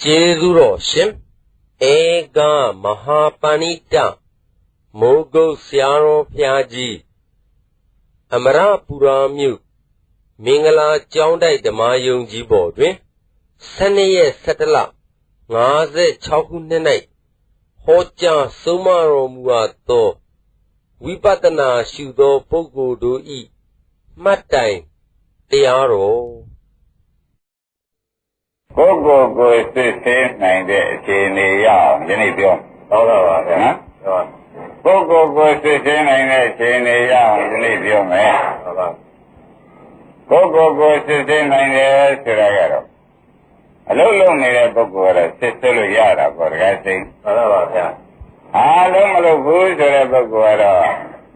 ကျေးဇူးတော်ရှင်ဧကမဟာပဏိတမိုးကုတ်ဆရာတော်ဘုရားကြီးအမရပူရာမြို့မင်္ဂလာကျောင်းတိုက်ဓမ္မယုံကြီးပေါ်တွင်12ရက်17လ56ခုနှစ်၌ဟောကြားဆုံးမတော်မူအပ်သောဝိပဿနာရှုသောပုဂ္ဂိုလ်တို့၏မှတ်တိုင်တရားတော်ကိုယ်ကိုယ်စစ်ဆေးနိုင်တဲ့အခြေအနေရအောင်ယနေ့ပြောဟုတ်ပါပါဗျာနော်ကိုယ်ကိုယ်စစ်ဆေးနိုင်တဲ့အခြေအနေရအောင်ယနေ့ပြောမယ်ဟုတ်ပါကိုယ်စစ်ဆေးနိုင်တယ်ဆိုတာကတော့အလုံးလုံးနေတဲ့ပုဂ္ဂိုလ်ကတော့စစ်ဆေးလို့ရတာပေါ့တကယ်စိတ်ဟုတ်ပါဗျာအားလုံးမလုပ်ဘူးဆိုတဲ့ပုဂ္ဂိုလ်ကတော့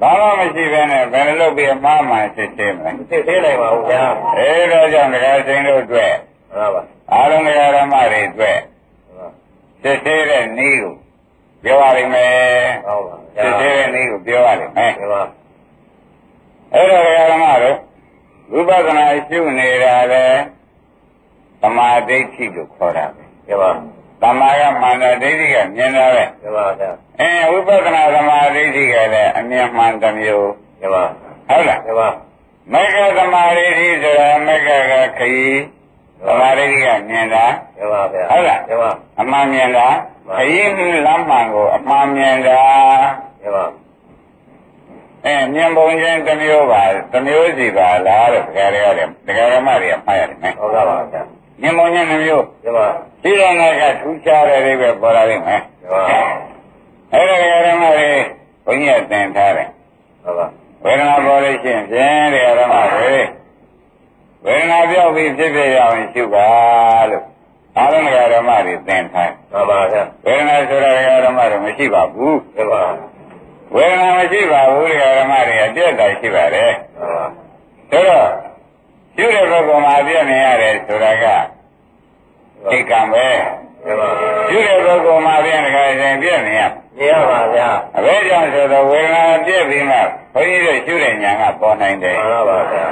ဘာမှမရှိဘဲနဲ့ဘယ်လိုလုပ်ပြီးအမှားမှန်စစ်ဆေးမလဲစစ်ဆေးနိုင်ပါဘူးဗျာအဲဒါကြောင့်တကယ်စိတ်တို့အတွက်ဟုတ်ပါအားလုံးတရားဓမ္မတွေအတွက်စစ်သေးတဲ့နည်းကိုပြောရလိမ့်မယ်ဟုတ်ပါစစ်သေးတဲ့နည်းကိုပြောရလိမ့်မယ်ဟုတ်ပါအဲ့တော့တရားဓမ္မတို့ဝိပဿနာရှုနေတာလေသမာဓိဋ္ဌိလို့ခေါ်တာပဲဟုတ်ပါသမာကမှန်တဲ့ဒိဋ္ဌိကမြင်တာပဲဟုတ်ပါဗျာဝိပဿနာသမာဓိဋ္ဌိကလည်းအမြင်မှန်တစ်မျိုးဟုတ်ပါဟုတ်လားဟုတ်ပါမေဃသမာဓိဋ္ဌိဆိုတာမေဃကခရီးသမာဓိကမြင်တာဟုတ်ပါဗျာဟုတ်လားဟုတ်ပါအမှန်မြင်တာခရီးလမ်းမှန်ကိုအမှန်မြင်တာဟုတ်ပါမြင်ပုံချင်းတစ်မျိုးပါတစ်မျိုးစီပါလားတဲ့တရားဓမ္မတွေကမှားရတယ်မယ်ဟုတ်ပါပါဗျာမြင်ပုံချင်းတစ်မျိုးဟုတ်ပါဒီတော့ကထူးခြားတဲ့တွေပဲပေါ်လာလိမ့်မယ်ဟုတ်ပါအဲ့ဒါတရားဓမ္မတွေဘုန်းကြီးကသင်ထားတယ်ဟုတ်ပါဝေဒနာပေါ်လို့ရှိရင်ဖြင့်တရားဓမ္မတွေဝေဒနာပြောက်ပြီးဖြစ်ဖြစ်ရအောင်ရှုပါလို့အားလုံးဓမ္မတွေသင်ထားပါပါဗျာဝေဒနာဆိုတာဓမ္မတွေမရှိပါဘူးဟုတ်ပါဝေဒနာမရှိပါဘူးဓမ္မတွေအပြည့်အစုံရှိပါတယ်ဟုတ်ပါဒါတော့ရှုတဲ့ဘက်ကမှာပြည့်နေရတယ်ဆိုတာကသိကံပဲဟုတ်ပါရှုတဲ့ဘက်ကမှာပြည့်နေကြရင်ပြည့်နေရနေရပါဗျာအဘယ်ကြောင့်ဆိုတော့ဝေဒနာပြည့်ပြီးမှဘုန်းကြီးတို့ရှုတဲ့ဉာဏ်ကပေါ်နိုင်တယ်မှန်ပါဗျာ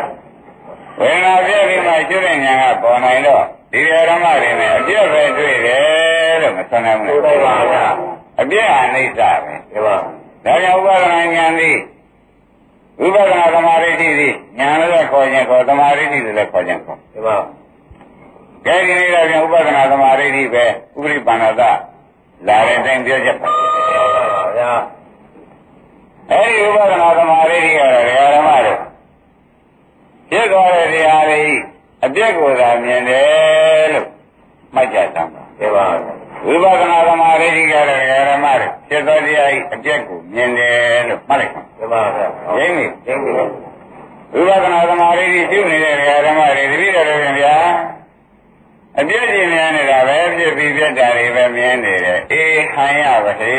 ဝေဒနာပြည့်ပြီးမှရှုတဲ့ဉာဏ်ကပေါ်နိုင်တော့ဒီဓမ္မတွေနဲ့အပြည့်ပဲတွေ့တယ်လို့မဆွနိုင်ဘူးဟုတ်ပါဗျာအပြည့်အနိစ္စပဲဟုတ်ပါဒါကြောင့်ဥပါဒနာဉာဏ်သည်ဝိပဿနာသမာဓိသည်ဉာဏ်လည်းခေါ်ခြင်းခေါ်သမာဓိသည်လည်းခေါ်ခြင်းခေါ်ဟုတ်ပါကဲဒီနေ့တော့ဥပဒနာသမာဓိပဲဥပရိပန္နတလာတဲ့အတိုင်းပြောချက်ပါဟုတ်ပါဗျာအဲဒီဥပဒနာသမာဓိကတော့ဓမ္မတို့ဖြစ်သွားတဲ့တရားတွေအပြည့်ကိုသာမြင်တယ်လို့မှတ်ကြသမ်းပါဟုတ်ပါဝိပဿနာသမာဓိကတော့ဓမ္မတို့ဖြစ်သွားတရားအပြည့်ကိုမြင်တယ်လို့မှတ်လိုက်ပါဟုတ်ပါဗျာရင်းပြီဝိပဿနာသမာဓိရှိနေတဲ့ဓမ္မတွေတပည့်တော်တို့ဗျာအပြည့်ကြီးမြင်နေတာပဲဖြစ်ပြီးပြတ်တာတွေပဲမြင်နေတယ်အေးဟန်ရပါလေ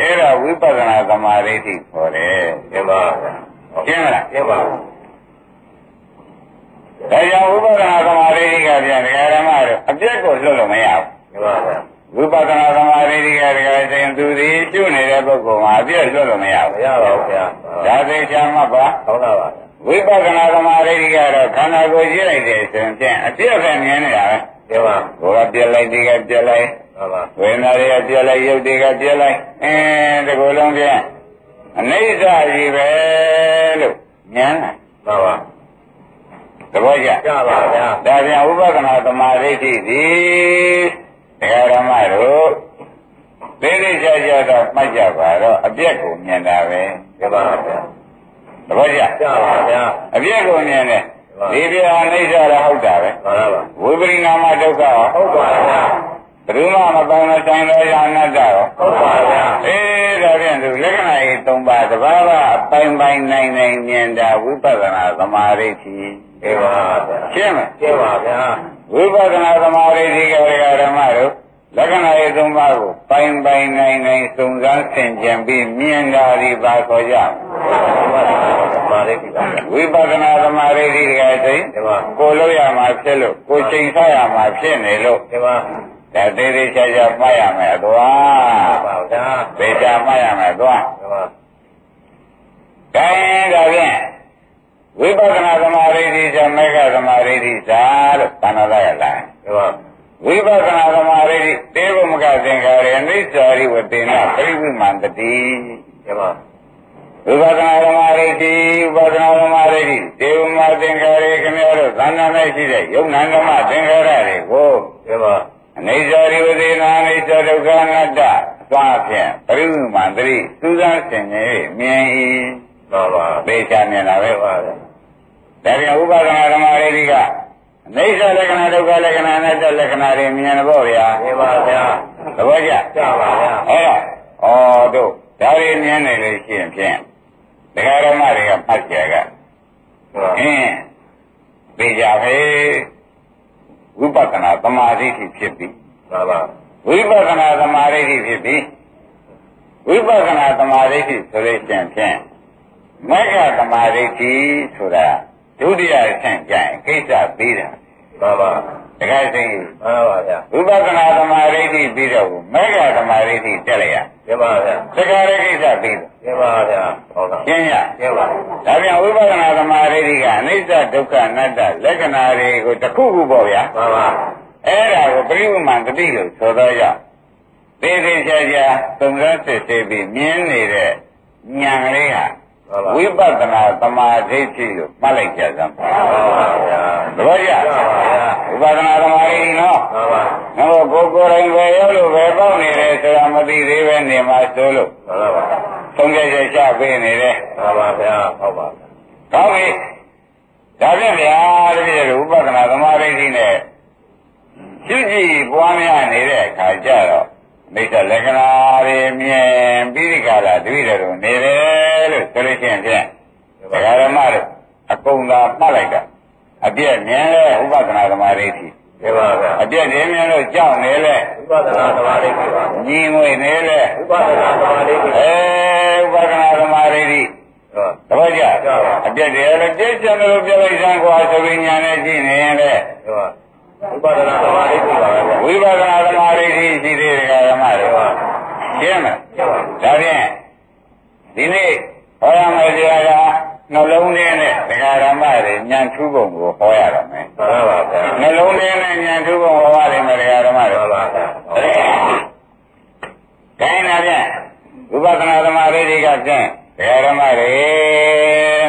အဲ့ဒါဝိပဿနာသမာဓိခေါ်တယ်ဟုတ်ပါရှင်းမလားရှင်းပါဒါကြောင့်ဝိပဿနာသမာဓိကပြန်ဓမ္မတို့အပြည့်ကိုလွတ်လို့မရဘူးဟုတ်ပါဝိပဿနာသမာဓိကစဉ်သူသည်ကျွနေတဲ့ပုဂ္ဂိုလ်မှာအပြည့်လွတ်လို့မရဘူးမရပါဘူးဗျာဒါသိချာမှတ်ပါဟုတ်ပါပါဝိပဿနာသမာဓိကတော့ခန္ဓာကိုယ်ကြည့်လိုက်တဲ့ဆိုရင်အပြည့်ပဲမြင်နေတာပဲပြောပါကိုယ်ကပြက်လိုက်ဒီကပြက်လိုက်ဟုတ်ပါဝေဒနာတွေကပြက်လိုက်ရုပ်တွေကပြက်လိုက်ဒီကိုယ်လုံးပြအနိစ္စကြီးပဲလို့ဉာဏ်လားဟုတ်ပါသဘောကျကြပါဗျာဒါပြန်ဥပဒနာသမာဓိသည်တရားဓမ္မတို့သိသိချာချာတော့မှတ်ကြပါတော့အပြည့်ကိုမြင်တာပဲကြပါဗျာသဘောကျကြပါဗျာအပြည့်ကိုမြင်တယ်ဒီပြအနိစ္စလည်းဟုတ်တာပဲမှန်ပါဝိပရိနာမဒုက္ခဟုတ်ပါဗျာဘယ်သူမှမပေါင်းတဲ့ဆိုင်တော်ရာအနတ္တရောဟုတ်ပါဗျာဒါဖြင့်သူလက္ခဏာကြီး၃ပါးတဘာဝအပိုင်းပိုင်းနိုင်မြင်တာဝိပဿနာသမာဓိဖြစ်ပါဗျာရှင်းမရှင်းပါဗျာဝိပဿနာသမာဓိကဓမ္မတို့လက္ခဏာရေး၃ပါးကိုပိုင်းပိုင်းနိုင်စုံစမ်းဆင်ခြင်ပြီးမြင်တာဒီပါခေါ်ကြဝိပဿနာသမာဓိကစိတ်ကိုလို့ရမှာဖြစ်လို့ကိုချိန်ဆရမှာဖြစ်နေလို့ဒါသေးသေးချာချာမှတ်ရမယ်အသွားပါဗျာသေချာမှတ်ရမယ်အသွားဒါဖြင့်ဝိပဿနာသမာဓိဆိုမေဃသမာဓိသာလို့သံဃာရလာဝိပဿနာသမာဓိ တေဘမကသင်္ခါရအနိစ္စရိဝတေနပရိဝိမန္တတိဒီမှာဝိပဿနာဓမ္မရိတိဝိပဿနာဓမ္မရိတိတေဘမသင်္ခါရခင်ဗျားတို့သဏ္ဍာန်၌ရှိတဲ့ယုံနာဓမ္မသင်္ခါရတွေကိုဒီမှာအနိစ္စရိဝတေနအနိစ္စဒုက္ခအနတ္တသွားဖြင့်ပရိဝိမန္တတိစူးစမ်းဆင်ခြင်မြင်၏တော့ပါသိချမြင်တာပဲပါဒါပြန်ဥပဒနာဓမ္မရိတိကအနိစ္စလက္ခဏာဒုက္ခလက္ခဏာအနတ္တလက္ခဏာတွေမြင်တော့ဗျာမြင်ပါဗျာသဘောကျကြပါဗျာတို့ဒါတွေမြင်နေလို့ရှိရင်ဖြင့်ဒကာဓမ္မတွေကဖတ်ကြကသိကြပဲဝိပဿနာသမာဓိဖြစ်ပြီမှန်ပါဝိပဿနာသမာဓိဖြစ်ပြီဝိပဿနာသမာဓိဆိုလို့ရှိရင်ဖြင့်မဂ္ဂသမာဓိဆိုတာဒုတိယအဆင့်ကျရင်ကိစ္စပြီးတာမှန်ပါတခါစိတ်မှန်ပါဗျာဝိပဿနာသမာဓိပြီးတော့မဂ္ဂသမာဓိတက်လိုက်ရမှန်ပါဗျာတခါရဲ့ကိစ္စပြီးတယ်မှန်ပါဗျာဟုတ်ကဲ့ရှင်းရရှင်းပါဒါပြန်ဝိပဿနာသမာဓိကအနိစ္စဒုက္ခအနတ္တလက္ခဏာတွေကိုတစ်ခုခုပေါ့ဗျာမှန်ပါအဲ့ဒါကိုပရိဝိမန္တတိလို့ဆိုတော့ရသေသေးချာချာသုံးသပ်စစ်ဆေးပြီးမြင်နေတဲ့ဉာဏ်ကလေးဟာဝိပဿနာသမာဓိလို့မှတ်လိုက်ကြစမ်းပါဗျာသဘောကျဝိပဿနာသမာဓိနော်ငါတို့ကိုယ်တိုင်ပဲရောက်လို့ပဲပေါက်နေတယ်ဆိုတာမသိသေးပဲနေမှာဆိုလို့သုံးကြချက်ချပေးနေတယ်ဟုတ်ပါဗျာဟုတ်ပါကောင်းပြီဒါဖြင့်ဗျာတပည့်တို့ဝိပဿနာသမာဓိနဲ့ရှုကြည့်ပွားများနေတဲ့အခါကျတော့မိစ္ဆလက္ခဏာတွေမြင်ပြီးဒီကလာတပည့်တော်နေတယ်လို့ဆိုလို့ရှိရင်ဖြင့်ဒကာဓမ္မတို့အကုန်သာမှတ်လိုက်တာအပြည့်မြင်လဲဥပဒနာသမာဓိရှိတယ်ပါဗျာအပြည့်မြင်မြင်လို့ကြောက်နေလဲဥပဒနာသမာဓိပါညီငွေနေလဲဥပဒနာသမာဓိဥပဒနာသမာဓိသဘောကျအပြည့်တယ်လည်းကြည့်ချင်လို့ပြလိုက်စမ်းကွာဆိုပြီးညာနဲ့ကြည့်နေရင်လေဝိပဿနာသမာဓိပါပဲဝိပဿနာသမာဓိရှိသေးတယ်ဓမ္မတွေရှင်းမလားဒါဖြင့်ဒီနေ့ဟောရမယ်တရားကနှလုံးထဲနဲ့ဒကာဓမ္မတွေဉာဏ်ထူးပုံကိုဟောရတော့မယ်မှန်ပါဗျာနှလုံးထဲနဲ့ဉာဏ်ထူးပုံဟောရတယ်မယ်ဒကာဓမ္မတွေမှန်ပါဗျာခိုင်းတာဖြင့်ဝိပဿနာသမာဓိကဖြင့်ဒကာဓမ္မတွေ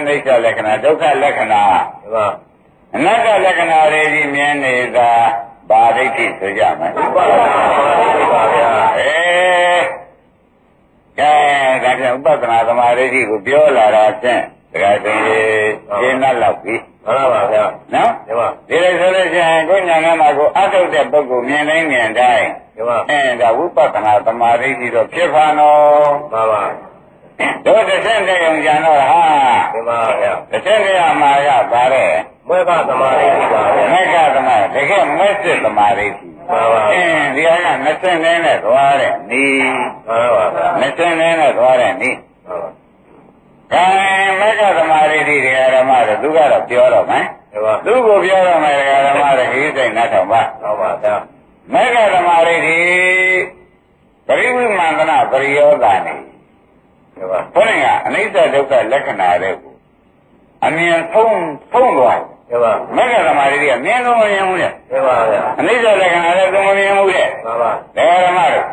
နိစ္စလက္ခဏာဒုက္ခလက္ခဏာမှန်ပါအနတ္တလက္ခဏာတွေကြီးမြင်နေတာဘာဒိဋ္ဌိဆိုကြမယ်ဥပဒနာပါဗျာကဲဒါကြောင့်ဥပဒနာသမာဓိကိုပြောလာတာဖြင့်ဒကာသိရှင်းနှက်လောက်ပြီမှန်ပါဗျာနော်ဒီလိုဆိုလို့ရှိရင်ကိုညာနာမှာကိုအထုတ်တဲ့ပုဂ္ဂိုလ်မြင်တိုင်းမြင်တိုင်းဒါဝိပဿနာသမာဓိတော့ဖြစ်ပါနော်မှန်ပါတို့တစ်ဆင့်တည်းုံကြံတော့ဟာမှန်ပါဗျာတစ်ဆင့်တည်းမှာကဗါတဲ့မေဃသမာဓိပါဗျာမေဃသမာဓိတကယ်မဲ့စစ်သမာဓိပါပါဒီဟာက20နဲ့သွားတဲ့နီးပါပါဗျာ20နဲ့သွားတဲ့နီးပါပါကဲမေဃသမာဓိဒီဓမ္မတော့သူကတော့ပြောတော့မယ်သူကိုပြောတော့မယ်ဓမ္မတော့ဒီစိတ်နဲ့တော့ပါဟုတ်ပါဗျာမေဃသမာဓိဒီပရိဝိမန္တနာပရိယောဂာနေဟုတ်ပါဘုရားကအနိစ္စဒုက္ခလက္ခဏာတွေကိုအမြင်ဆုံးသွားတယ်ဟုတ်ပါမေဃသမာဓိကမြင်လို့မမြင်ဘူးလေဟုတ်ပါဗျာအနိစ္စလက္ခဏာလည်းသူမမြင်ဘူးလေဟုတ်ပါဓမ္မတို့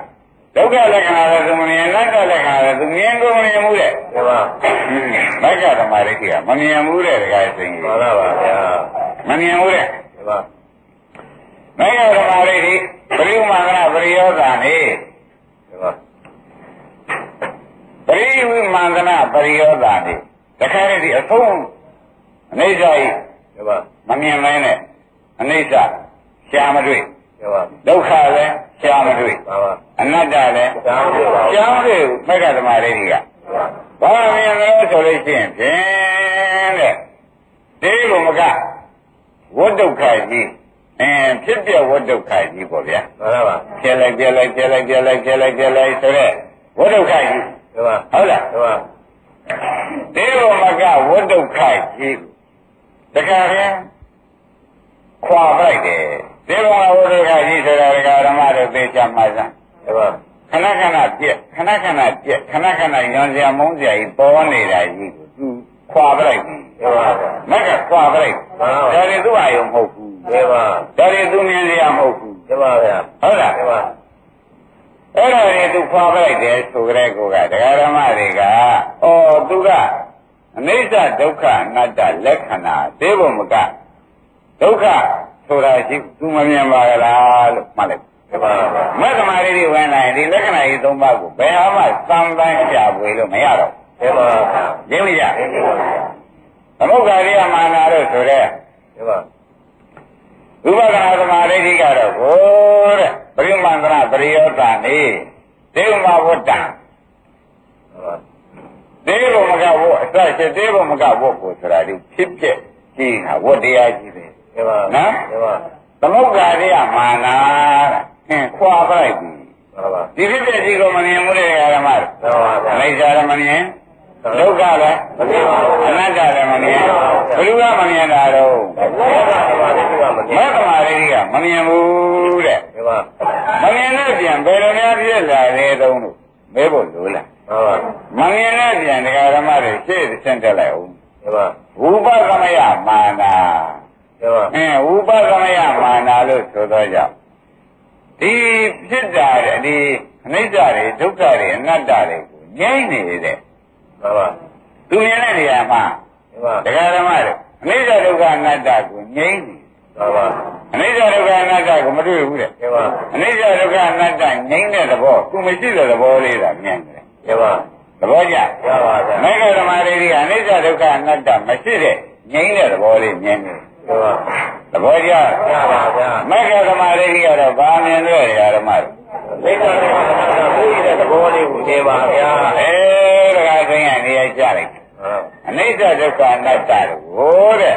ဒုက္ခလက္ခဏာလည်းသူမမြင်အနတ္တလက္ခဏာလည်းသူမြင်ကိုမမြင်ဘူးလေဟုတ်ပါမေဃသမာဓိကမမြင်ဘူးတဲ့တခါသိရင်မှန်ပါဗျာမမြင်ဘူးလေဟုတ်ပါမေဃသမာဓိပရိဝိမန္တနာပရိယောဂာနေဟုတ်ပါပရိဝိမန္တနာပရိယောဂာနေတခါတည်းအဆုံးအနိစ္စကြီးမမြင်မင်းနဲ့အနိစ္စရှားမတွေ့ဒုက္ခလည်းရှားမတွေ့အနတ္တလည်းရှားမတွေ့မေဃသမာဓိကဘာမြင်လဲဆိုလို့ရှိရင်ဖြင့်တဲ့ဒီလိုမကဝတ္တုခကြီးဖြစ်ပြဝတ္တုခကြီးပေါ့ဗျာမှန်ပါပြလိုက်ဆိုတဲ့ဝတ္တုခကြီးဟုတ်လားဒီလိုမကဝတ္တုခကြီးတခါရင်ခွာလိုက်တယ်ဒီလိုဝတ္တုခကြီးဆိုတာဒကာဓမ္မတို့သိချမှာစမ်းခဏခဏပြက်ခဏခဏပြက်ခဏခဏညွန်စရာမုန်းစရာကြီးပေါ်နေတာကြီးကိုသူခွာလိုက်ပြီမကခွာလိုက်ဒါတွေသူ့အာယုံမဟုတ်ဘူးဒါတွေသူမြင်စရာမဟုတ်ဘူးဟုတ်လား အဲ့ဒါတွေသူခွာပလိုက်တယ်ဆိုကြတဲ့ကောကတရားဓမ္မတွေကသူကအနိစ္စဒုက္ခအနတ္တလက္ခဏာသိဖို့မကဒုက္ခဆိုတာရှိသူမမြင်ပါကြလားလို့မှတ်လိုက်မက္ခမာရီတွေဝင်လာရင်ဒီလက္ခဏာကြီး၃ပါးကိုဘယ်ဟာမှသံပန်းပြပွေလို့မရတော့ဘူးပါရင်းမရသမုဂ္ဂရိယမာနာတို့ဆိုတဲ့ဥပဒနာသမာဓိကတော့ကိုတဲ့ပရိမန္တနာပရိယောတနေဒေဝမဝတ္တဒေဝမကဝတ်အစရှိဒေဝမကဝတ်ကိုဆိုတာဒီဖြစ်ဖြစ်ကြီးတာဝတ်တရားကြီးပဲနော်သမုဂ္ဂရိယမာနာခွာပလိုက်ပြီဒီဖြစ်ဖြစ်ကြီးကိုမမြင်ဘူးတဲ့ဓမ္မတို့အနိစ္စလည်းမမြင်ဒုက္ခလည်းမမြင်ပါဘူးအနတ္တလည်းမမြင်ဘယ်သူကမမြင်တာတော့မက္ခမာရိကမမြင်ဘူးတဲ့မမြင်တဲ့ပြန်ဘယ်လိုများဖြစ်လာလဲတုံးလို့မဲဖို့လိုလားမမြင်တဲ့ပြန်တရားဓမ္မတွေရှေ့ဆင်းတက်လိုက်အောင်ဝုပသမယမာနာဝုပသမယမာနာလို့ဆိုတော့ကြောင့်ဒီဖြစ်တာတဲ့ဒီအနိစ္စတွေဒုက္ခတွေအနတ္တတွေကိုငြိမ့်နေတဲ့သူမြင်တဲ့နေရာမှာတရားဓမ္မတွေအနိစ္စဒုက္ခအနတ္တကိုငြိမ့်နေအနိစ္စဒုက္ခအနတ္တကိုမတွေ့ဘူးတဲ့အနိစ္စဒုက္ခအနတ္တငြိမ့်တဲ့သဘောသူမရှိတဲ့သဘောလေးတာမြင်တယ်သဘောကျမေဃဓမ္မတွေကအနိစ္စဒုက္ခအနတ္တမရှိတဲ့ငြိမ့်တဲ့သဘောလေးမြင်တယ်သဘောကျမေဃဓမ္မတွေကတော့ဘာမြင်လို့ရဓမ္မတွေမေဃဓမ္မတဲ့သဘောလေးကိုနေပါဗျာဒါကသိရင်နေရာကြလိုက်အနိစ္စဒုက္ခအနတ္တကိုတဲ့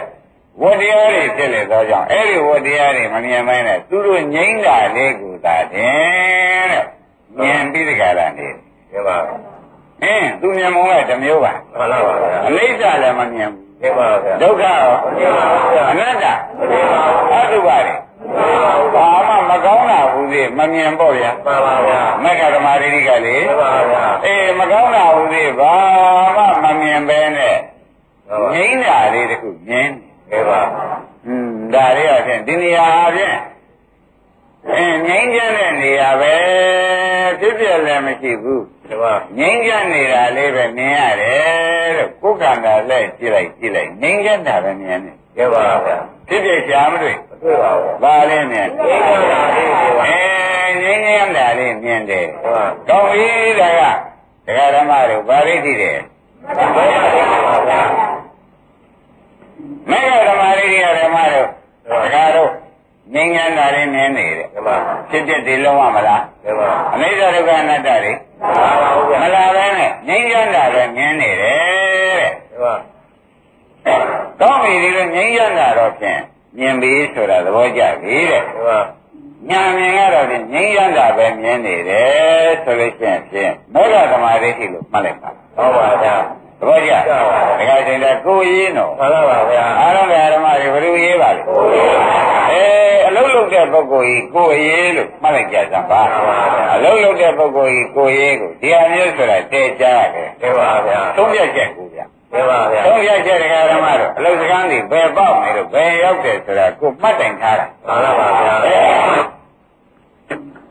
ဝတ္တရားတွေဖြစ်လေသောကြောင့်အဲ့ဒီဝတ္တရားတွေမမြင်မဲနဲ့သူတို့ငြိမ့်တာလေးကိုသာတင်တဲ့မြင်ပြီးတကလားနေတယ်ပါသူမြင်မုံကတစ်မျိုးပါမှန်ပါပါအနိစ္စလည်းမမြင်ဘူးမှန်ပါဗျာဒုက္ခရောမမြင်ပါဘူးအနတ္တမမြင်ပါဘူးအတုပါတွေဘာမှမကောင်းတာဘူးလေမမြင်ပေါ့ဗျာမှန်ပါဗျာမေဃဓမ္မရိကလေမှန်ပါဗျာမကောင်းတာဘူးလေဘာမှမမြင်ပဲနဲ့ငြိမ်းတာလေးတခုမြင်တယ်ပါဒါလေးအဖြစ်ဒီနေရာအဖြစ်ငြိမ်းချမ်းတဲ့နေရာပဲဖြစ်ပြလည်းမရှိဘူးငြိမ်းချမ်းနေတာလေးပဲမြင်ရတယ်လို့ကိုယ်ကံတာလက်ကြည့်လိုက်ငြိမ်းချမ်းတာပဲမြင်တယ်ပါဗျာဖြစ်ပြရှားမတွေ့ပါဘူးဘာလဲမြင်ငြိမ်းချမ်းတာလေးငြိမ်းချမ်းတာလေးမြင်တယ်ကောင်းပြီဒါကတရားဓမ္မတို့ဗာရိတိတယ်မေဃဓမ္မရိဓမ္မတို့တရားတို့ငြိမ်းချမ်းတာလေးမြင်နေတယ်ဖြစ်ဖြစ်ဒီလုံးဝမလားအနိစ္စဒုက္ခအနတ္တတွေမလားပဲနဲ့ငြိမ်းချမ်းတာပဲမြင်နေတယ်တဲ့ကောင်းပြီဒီလိုငြိမ်းချမ်းတာတော့ဖြင့်မြင်ပြီဆိုတာသဘောကျပြီတဲ့ညာမြင်ကတော့ငြိမ်းချမ်းတာပဲမြင်နေတယ်ဆိုလို့ရှိရင်မေဃဓမ္မရိတိလို့မှတ်လိုက်ပါဟုတ်ပါဗျာသဘောကျဒကာရှင်တဲ့ကိုရေးနော်မှန်ပါဗျာအားလုံးဓမ္မတွေဘယ်လိုရေးပါလဲအလုံးလုံးတဲ့ပုဂ္ဂိုလ်ကြီးကိုရေးလို့မှတ်လိုက်ကြစမ်းပါအလုံးလုံးတဲ့ပုဂ္ဂိုလ်ကြီးကိုရေးကိုဒီအမျိုးဆိုတာတည်ကြရတယ်တည်ပါဗျာသုံးပြချက်ကိုဗျာတည်ပါဗျာသုံးပြချက်ဒကာဓမ္မတို့အလုံးစကမ်းတွေဘယ်ပေါက်နေလို့ဘယ်ရောက်တယ်ဆိုတာကိုမှတ်တိုင်ထားတာမှန်ပါဗျာ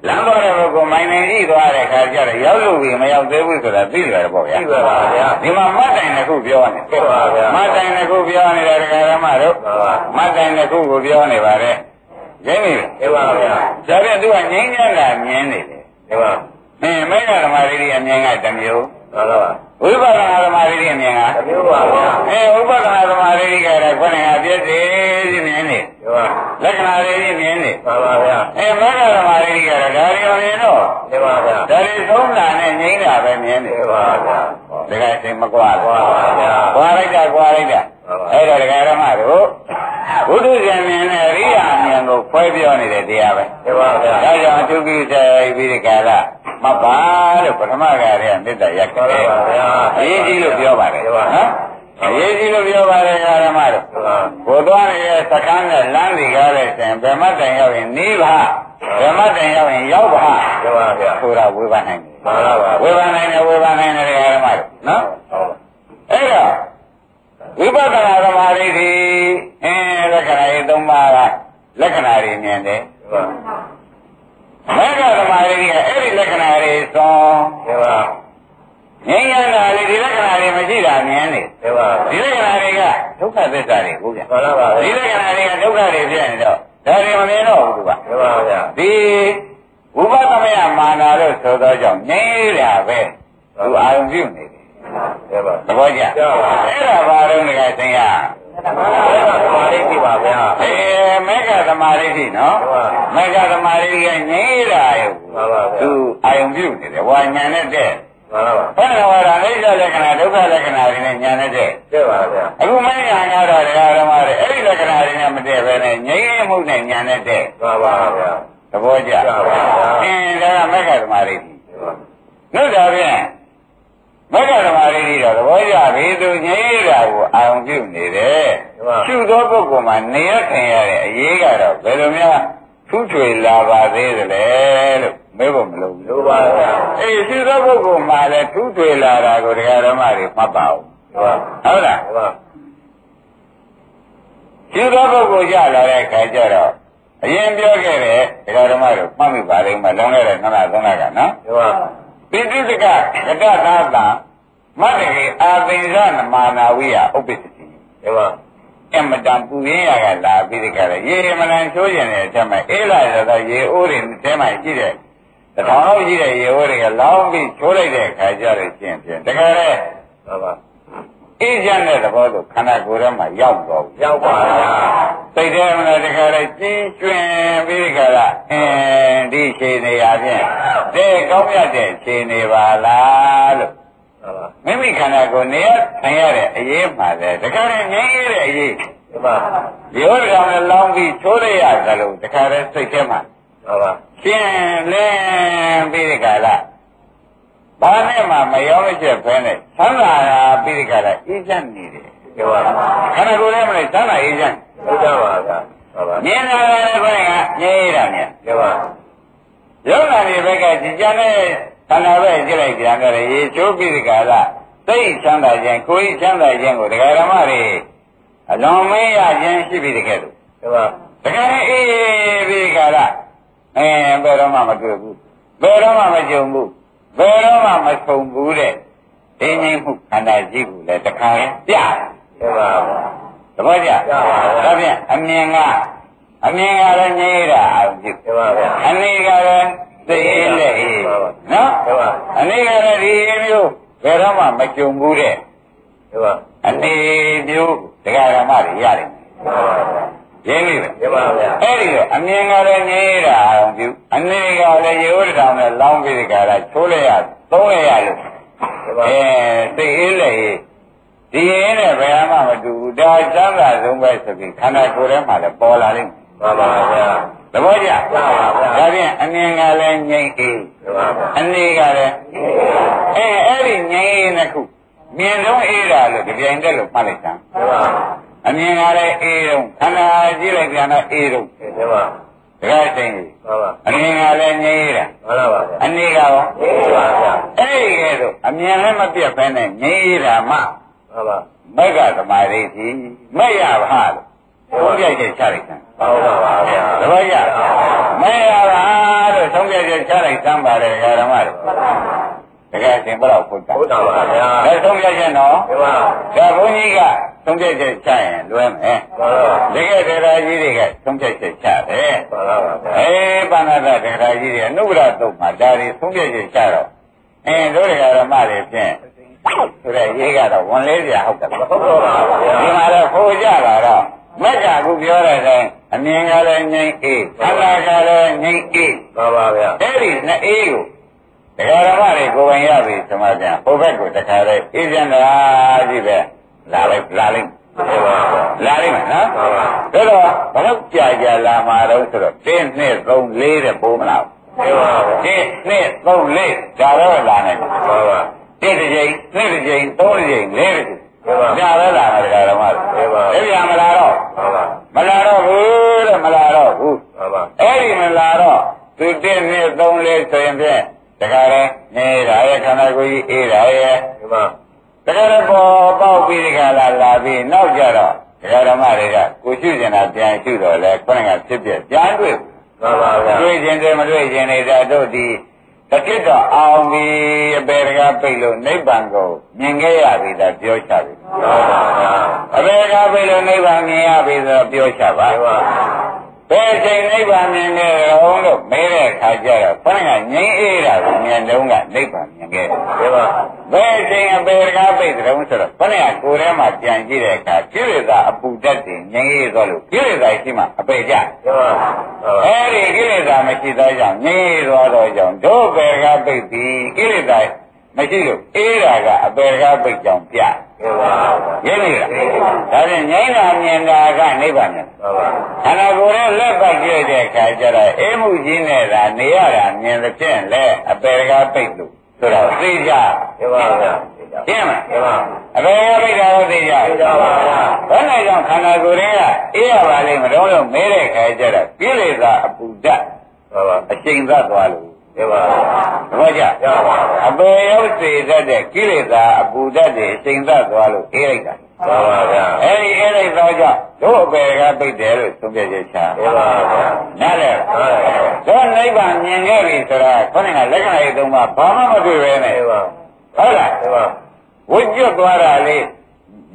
လမ်းပေါ်တဲ့ဘုကမိုင်းနေကြည့်သွားတဲ့ခါကျတော့ရောက်လို့ပြီးမရောက်သေးဘူးဆိုတာသိရတယ်ပေါ့ဗျာသိပါဗျာဒီမှာမတ်တိုင်တစ်ခုပြောနေသိပါဗျာမတ်တိုင်တစ်ခုပြောနေတဲ့ဒကာဓမ္မတို့မတ်တိုင်တစ်ခုကိုပြောနေပါတယ်ရင်းပြီသိပါဗျာဒါပြန်သူကငြိမ်းချမ်းတာမြင်နေတယ်သိပါမေဃဓမ္မရိတိအမြင်ကတစ်မျိုးဟုတ်လားဝိပဿနာဓမ္မရိတိအမြင်ကတစ်မျိုးပါဗျာဝိပဿနာဓမ္မရိတိကတော့ခေါင်းကပြည့်စုံစီမြင်နေလက္ခဏာတွေမြင်နေပါပါဗျာမေဃဓမ္မရိတိကတော့ဒါတွေမြင်တော့သိပါဗျာဒါတွေသုံးတာနဲ့ငြိမ်းတာပဲမြင်နေပါဗျာဒါကစိတ်မကွာဘူးပါဗျာကွာလိုက်တာအဲ့တော့ဒကာဓမ္မတို့ဘုဒ္ဓဇင်မြင်တဲ့အရိယာအမြင်ကိုဖွဲပြောနေတဲ့တရားပဲသိပါဗျာဒါကြောင့်အထုကိစေပြီးဒီကာလမပါလို့ပထမကတည်းကမေတ္တာရက်ခဲ့ပါဗျာအရေးကြီးလို့ပြောပါတယ်နော်အရေးကြီးလို့ပြောပါတယ်ဓမ္မတို့ဘုရားရဲ့သက္ကန်းနဲ့လမ်းစီကားလိုက်ရင်ဗေမတ်တိုင်ရောက်ရင်နိဗ္ဗာန်ဗေမတ်တိုင်ရောက်ရင်ရောက်ပါသိပါဗျာဆိုတာဝေဘာနိုင်တယ်မှန်ပါပါဝေဘာနိုင်တယ်ဓမ္မတို့နော်အဲ့တော့ဝိပဿနာဓမ္မရိတိလက္ခဏာရေး၃ပါးကလက္ခဏာတွေမြင်တယ်မေဃဓမ္မရိတိကအဲ့ဒီ လက္ခဏာတွေဆုံးငြိမ်းချမ်းတာလေဒီလက္ခဏာတွေမရှိတာမြင်နေဒီလက္ခဏာတွေကဒုက္ခသစ္စာတွေဟုတ်ဗျာဒီလက္ခဏာတွေကဒုက္ခတွေဖြစ်နေတော့ဒါတွေမမြင်တော့ဘူးကွာဒီဥပသမယမာနာလို့ဆိုတော့ကြောင့်ငြိမ်းတာပဲသူအာရုံပြုနေတယ်သဘောကျအဲ့ဒါဘာလို့လဲဆင်ရသမာဓိရှိပါဗျာမေဃသမာဓိရှိနော်မေဃသမာဓိကငြိမ်းတာရဲ့သူအာရုံပြုနေတယ်ဝါညာနဲ့တဲ့ဘယ်လိုဝါဒအိဋ္ဌလက္ခဏာဒုက္ခလက္ခဏာတွေနဲ့ညာနဲ့တဲ့ပါဗျာအခုမညာကတော့တရားဓမ္မတွေအဲ့ဒီလက္ခဏာတွေနဲ့မတည့်ပဲနဲ့ငြိမ်းမှုနဲ့ညာနဲ့တဲ့ပါဗျာသဘောကျပါဗျာဒါကမေဃသမာဓိနှုတ်တော်ဖြင့်မေဃသမာဓိတော့သဘောကျပြီသူငြိမ်းတာကိုအာရုံပြုနေတယ်ရှုသောပုဂ္ဂိုလ်မှာနေရခင်ရတဲ့အရေးကတော့ဘယ်လိုများထူးချွေလာပါသေးသလဲလို့မဲဖို့မလိုဘူးလိုပါဗျာအေးရှုသောပုဂ္ဂိုလ်မှာလည်းထူးချွေလာတာကိုတရားဓမ္မတွေမှတ်ပါဦးဟုတ်လားရှုသောပုဂ္ဂိုလ်ကြလာတဲ့ခါကျတော့အရင်ပြောခဲ့တဲ့တရားဓမ္မတွေမှတ်မိပါလိမ့်မယ်လုံးခဲ့တဲ့9လ3လကနော်ပိဋိတကကတသာသာမတ္တကေအာပိဇနမာနာဝိယဥပ္ပစ္စတိအမတံပူရင်းရကလာပြီးဒီကရရေမလန်ချိုးကျင်တဲ့အထက်မှာအေးလာရတော့ရေအိုးတွေထဲမှာရှိတဲ့တထောင်လောက်ရှိတဲ့ရေအိုးတွေကလောင်းပြီးချိုးလိုက်တဲ့အခါကျတော့ရှင်းတကယ်လေအေးချမ်းတဲ့သဘောဆိုခန္ဓာကိုယ်ထဲမှာရောက်တော့ရောက်ပါလားစိတ်ထဲမှာတကယ်လေကြီးကျွင်ပြီးဒီကရဒီခြေနေရာဖြင့်တဲ့ကောင်းမြတ်တဲ့ခြေနေပါလားလို့မိမိခန္ဓာကိုယ်နေရဆိုင်ရတဲ့အရေးမှလည်းတခါတည်းငြိမ်းရတဲ့အရေးဒီမှာရောတကောင်လည်းလောင်းပြီးချိုးရရတယ်လို့တခါတည်းစိတ်ထဲမှာရှင်းလင်းပြီးဒီကလာဘာနဲ့မှမရောမချက်ဖဲနဲ့သံသာရာပြီးဒီကလာအေးချမ်းနေတယ်ဒီမှာခန္ဓာကိုယ်ထဲမှာသံသာအေးချမ်းဟုတ်ကြပါဗျာမြင်လာတဲ့ဘက်ကငြိမ်းရတာနဲ့ဒီမှာယောဂာတွေဘက်ကကြည်ကြတဲ့ခန္ဓာပဲကြည့်လိုက်ပြန်ကြတယ်ရေချိုးပြီးဒီကလာသိချမ်းသာခြင်းကိုယ်ချမ်းသာခြင်းကိုဒကာဓမ္မတွေအလွန်မင်းရခြင်းရှိပြီတကယ်လို့ဒီမှာတကယ်အေးပြီးကလာဘယ်တော့မှမတွေ့ဘူးဘယ်တော့မှမကြုံဘူးဘယ်တော့မှမဆုံဘူးတဲ့ဒီငြိမ်းမှုခန္ဓာရှိကိုလည်းတခါပြတယ်ပါသဘောကျဒါဖြင့်အမြင်ကလည်းငြိမ်းတာအဖြစ်ပါဗျာအနေကလည်းသိလေနော်အနေကလည်းဒီမျိုးဘယ်တော့မှမကြုံဘူးတဲ့အနေမျိုးတရားဓမ္မတွေရတယ်ရင်းပြီပဲအဲ့ဒီတော့အမြင်ကလည်းငြိမ်းတာအောင်ပြုအနေကလည်းရေဝတ္တောင်နဲ့လောင်းပြီးဒီကရချိုးလိုက်ရသုံးလိုက်ရလို့သိအေးလေဒီရင်နဲ့ဘယ်မှမတူဘူးဒါစမ်းသာဆုံးပဲဆိုပြီးခန္ဓာကိုယ်ထဲမှာလည်းပေါ်လာလိမ့်မယ်ပါပါဗျာသဘောကျပါပါဗျာဒါဖြင့်အမြင်ကလည်းငြိမ်းအေးအနေကလည်းအဲ့ဒီငြိမ်းအေးနှစ်ခုမြင်တော့အေးတာလို့ဒီပြိုင်တက်လို့မှတ်လိုက်တာအမြင်ကလည်းအေးတော့ခန္ဓာကြည့်လိုက်ပြန်တော့အေးတော့ဒီမှာတကယ်သိနေအမြင်ကလည်းငြိမ်းတာမှန်ပါပါအနေကရောအေးပါဗျာအဲ့ဒီကဲဆိုအမြင်လည်းမပြတ်ဘဲနဲ့ငြိမ်းတာမှမှန်ပါမေဃသမာဓိရှိမဲ့ရပါလို့သုံးပြည့်ချက်ချလိုက်တာဟုတ်ပါပါဗျာတပည့်ရမဲ့ရပါလို့သုံးပြည့်ချက်ချလိုက်စမ်းပါတယ်ဓမ္မတွေတကယ်သင်ဘယ်တော့ဖို့တာဟုတ်တာပါဗျာဒါသုံးပြည့်ချက်နော်ဟုတ်ပါဒါဘုန်းကြီးကသုံးပြည့်ချက်ချရင်လွဲမယ်တကယ်တရားကြီးတွေကသုံးပြည့်ချက်ချတယ်ဟုတ်ပါပါပါဏာတတရားကြီးတွေအနုဘရတုတ်မှာဒါတွေသုံးပြည့်ချက်ချတော့တို့ဓမ္မတွေဖြင့်ဆိုတဲ့ရေးကတော့ဝန်လေးပြဟုတ်တယ်ဟုတ်ပါပါဒီမှာတော့ခိုးကြလာတော့မက်ကခုပြောတဲ့အတိုင်းအမြင်ကလည်းငြိမ့်အေးသက္ကာကလည်းငြိမ့်အေးပါပါဗျာအဲ့ဒီနှစ်အေးကိုတရားဓမ္မတွေကိုယ်ဝင်ရပြီသမာပြန်ဟိုဘက်ကိုတခါတည်းအေးချမ်းသာကြီးပဲလာလိုက်လာလိုက်မယ်နော်ဒါတော့ဘယ်တော့ကြာလာမှာတော့ဆိုတော့1 2 3 4တဲ့ပိုးမလားဟုတ်ပါဘူး1 2 3 4ဒါတော့လာနိုင်ပါပါ1တစ်ချိန်2တစ်ချိန်3တစ်ချိန်4တစ်ချိန်ဒါပဲလာမှာတရားဓမ္မတွေဒါပြန်မလာတော့မလာတော့ဘူးတဲ့မလာတော့ဘူးအဲ့ဒီမလာတော့သူ1 2 3 4ဆိုရင်ဖြင့်တခါလဲနေတာရဲ့ခန္ဓာကိုယ်ကြီးအေးတာရဲ့ဒီမှာတခါလဲပေါ်ပေါက်ပြီးဒီကလာပြီးနောက်ကြတော့တရားဓမ္မတွေကကိုရှုကျင်တာပြန်ရှုတော့လဲခொနကဖြစ်ပြပြန်တွေ့ပါပါဗျာတွေ့ခြင်းတယ်မတွေ့ခြင်းနေတာတို့ဒီ တကိတော့အောင်ပြီအပေတကားပိတ်လို့နိဗ္ဗာန်ကိုမြင်ခဲ့ရပြီသာပြောချပြီဟုတ်ပါဗျာအပေတကားပိတ်လို့နိဗ္ဗာန်မြင်ရပြီဆိုတော့ပြောချပါဘယ်ချိန်နိဗ္ဗာန်မြင်ခဲ့တော့လို့မဲတဲ့အခါကျတော့ဘုရားငြိမ်းအေးတာကိုမြင်တော့ကနိဗ္ဗာန်မြင်ခဲ့တယ်ပါဘယ်ချိန်အပေတကားပိတ်တယ်လို့ဆိုတော့ဘုရားကိုယ်ထဲမှာပြန်ကြည့်တဲ့အခါကိလေသာအပူဓာတ်တွေငြိမ်းအေးသွားလို့ကိလေသာရှိမှအပေကြအဲဒီကိလေသာမရှိသောကြောင့်ငြိမ်းအေးသွားသောကြောင့်တို့ပေတကားပိတ်ပြီးကိလေသာမရှိလို့အေးတာကအပေတကားပိတ်ကြောင့်ပြရင်းနေလားဒါဖြင့်ငြိမ်းတာမြင်တာကနိဗ္ဗာန်မြင်ခန္ဓာကိုယ်ရဲ့လက်ပတ်ကြည့်တဲ့အခါကျတော့အေးမှုကြီးနေတာနေရတာမြင်သဖြင့်လဲအပေတကားပိတ်လို့ဆိုတော့သိကြပါဗျာရှင်းမလားအပေတကားပိတ်တာတော့သိကြပါဗျာဘယ်နဲ့ကြောင့်ခန္ဓာကိုယ်ရဲ့အေးရပါလိမ့်မတော့လို့မဲတဲ့အခါကျတော့ကိလေသာအပူဓာတ်အချိန်သတ်သွားလို့ဘောကြအပေရောက်စေတတ်တဲ့ကိလေသာအပူဓာတ်တွေအချိန်သတ်သွားလို့အေးလိုက်တာပါဗျာအဲဒီအေးလိုက်တော့ကြောင့်တို့အပေကပိတ်တယ်လို့သုံးပြချက်ချပါဗျာနားလဲတို့နိဗ္ဗာန်မြင်ခဲ့ပြီဆိုတာခေါင်းကလက္ခဏာရေးသုံးပါဘာမှမတွေ့ပဲနဲ့ဟုတ်လားဝိကျွတ်သွားတာလေး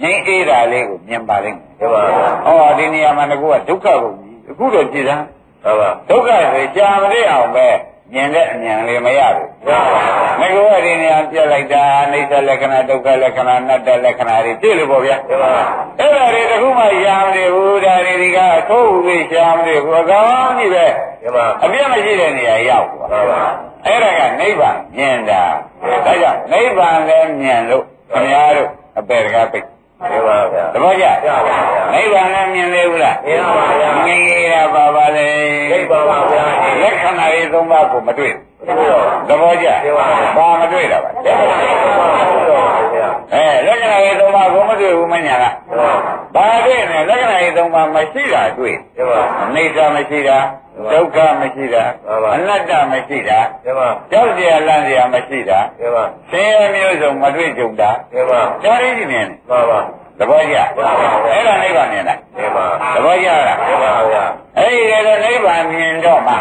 ငြိမ်းအေးတာလေးကိုမြင်ပါလိမ့်မယ်ဟောဒီနေရာမှာငါကဒုက္ခကိုအခုတော့ကြည်သားဒုက္ခဆိုကြာမရအောင်ပဲမြင်တဲ့အမြင်လေးမရဘူး။ငါကဒီနေရာပြက်လိုက်တာအိဋ္ဌလက္ခဏာဒုက္ခလက္ခဏာအနတ္တလက္ခဏာတွေပြည့်လို့ပေါ့ဗျာ။အဲ့ဒါတွေတခုမှရှာမနေဘူးဒါတွေကထိုးဥပြီးရှာမနေဘူးအကောင်းကြီးပဲ။အပြည့်မရှိတဲ့နေရာရောက်သွား။အဲ့ဒါကနိဗ္ဗာန်မြင်တာ။ဒါကြောင့်နိဗ္ဗာန်လည်းမြင်လို့ခင်ဗျားတို့အပေတကားပိတ်သဘောကျနိဗ္ဗာန်လည်းမြင်သေးဘူးလားမြင်ပါဗျာငြိမ်းရပါပါလေသိပါပါဗျာလက္ခဏာရေးသုံးပါးကိုမတွေ့သဘောကျဘာမတွေ့တာပါလက္ခဏာရေးသုံးပါးကိုမတွေ့ဘူးမညာကဘာတွေ့လဲလက္ခဏာရေးသုံးပါးမရှိတာတွေ့အိဋ္ဌမရှိတာဒုက္ခမရှိတာအနတ္တမရှိတာကြောက်เสียလန့်เสียမရှိတာဆင်းရဲမျိုးစုံမတွေ့ကြုံတာဒါရင်းကြီးမြင်သဘောကျအဲ့ဒါနိဗ္ဗာန်မြင်တာသဘောကျလားအဲ့ဒီတော့နိဗ္ဗာန်မြင်တော့မှ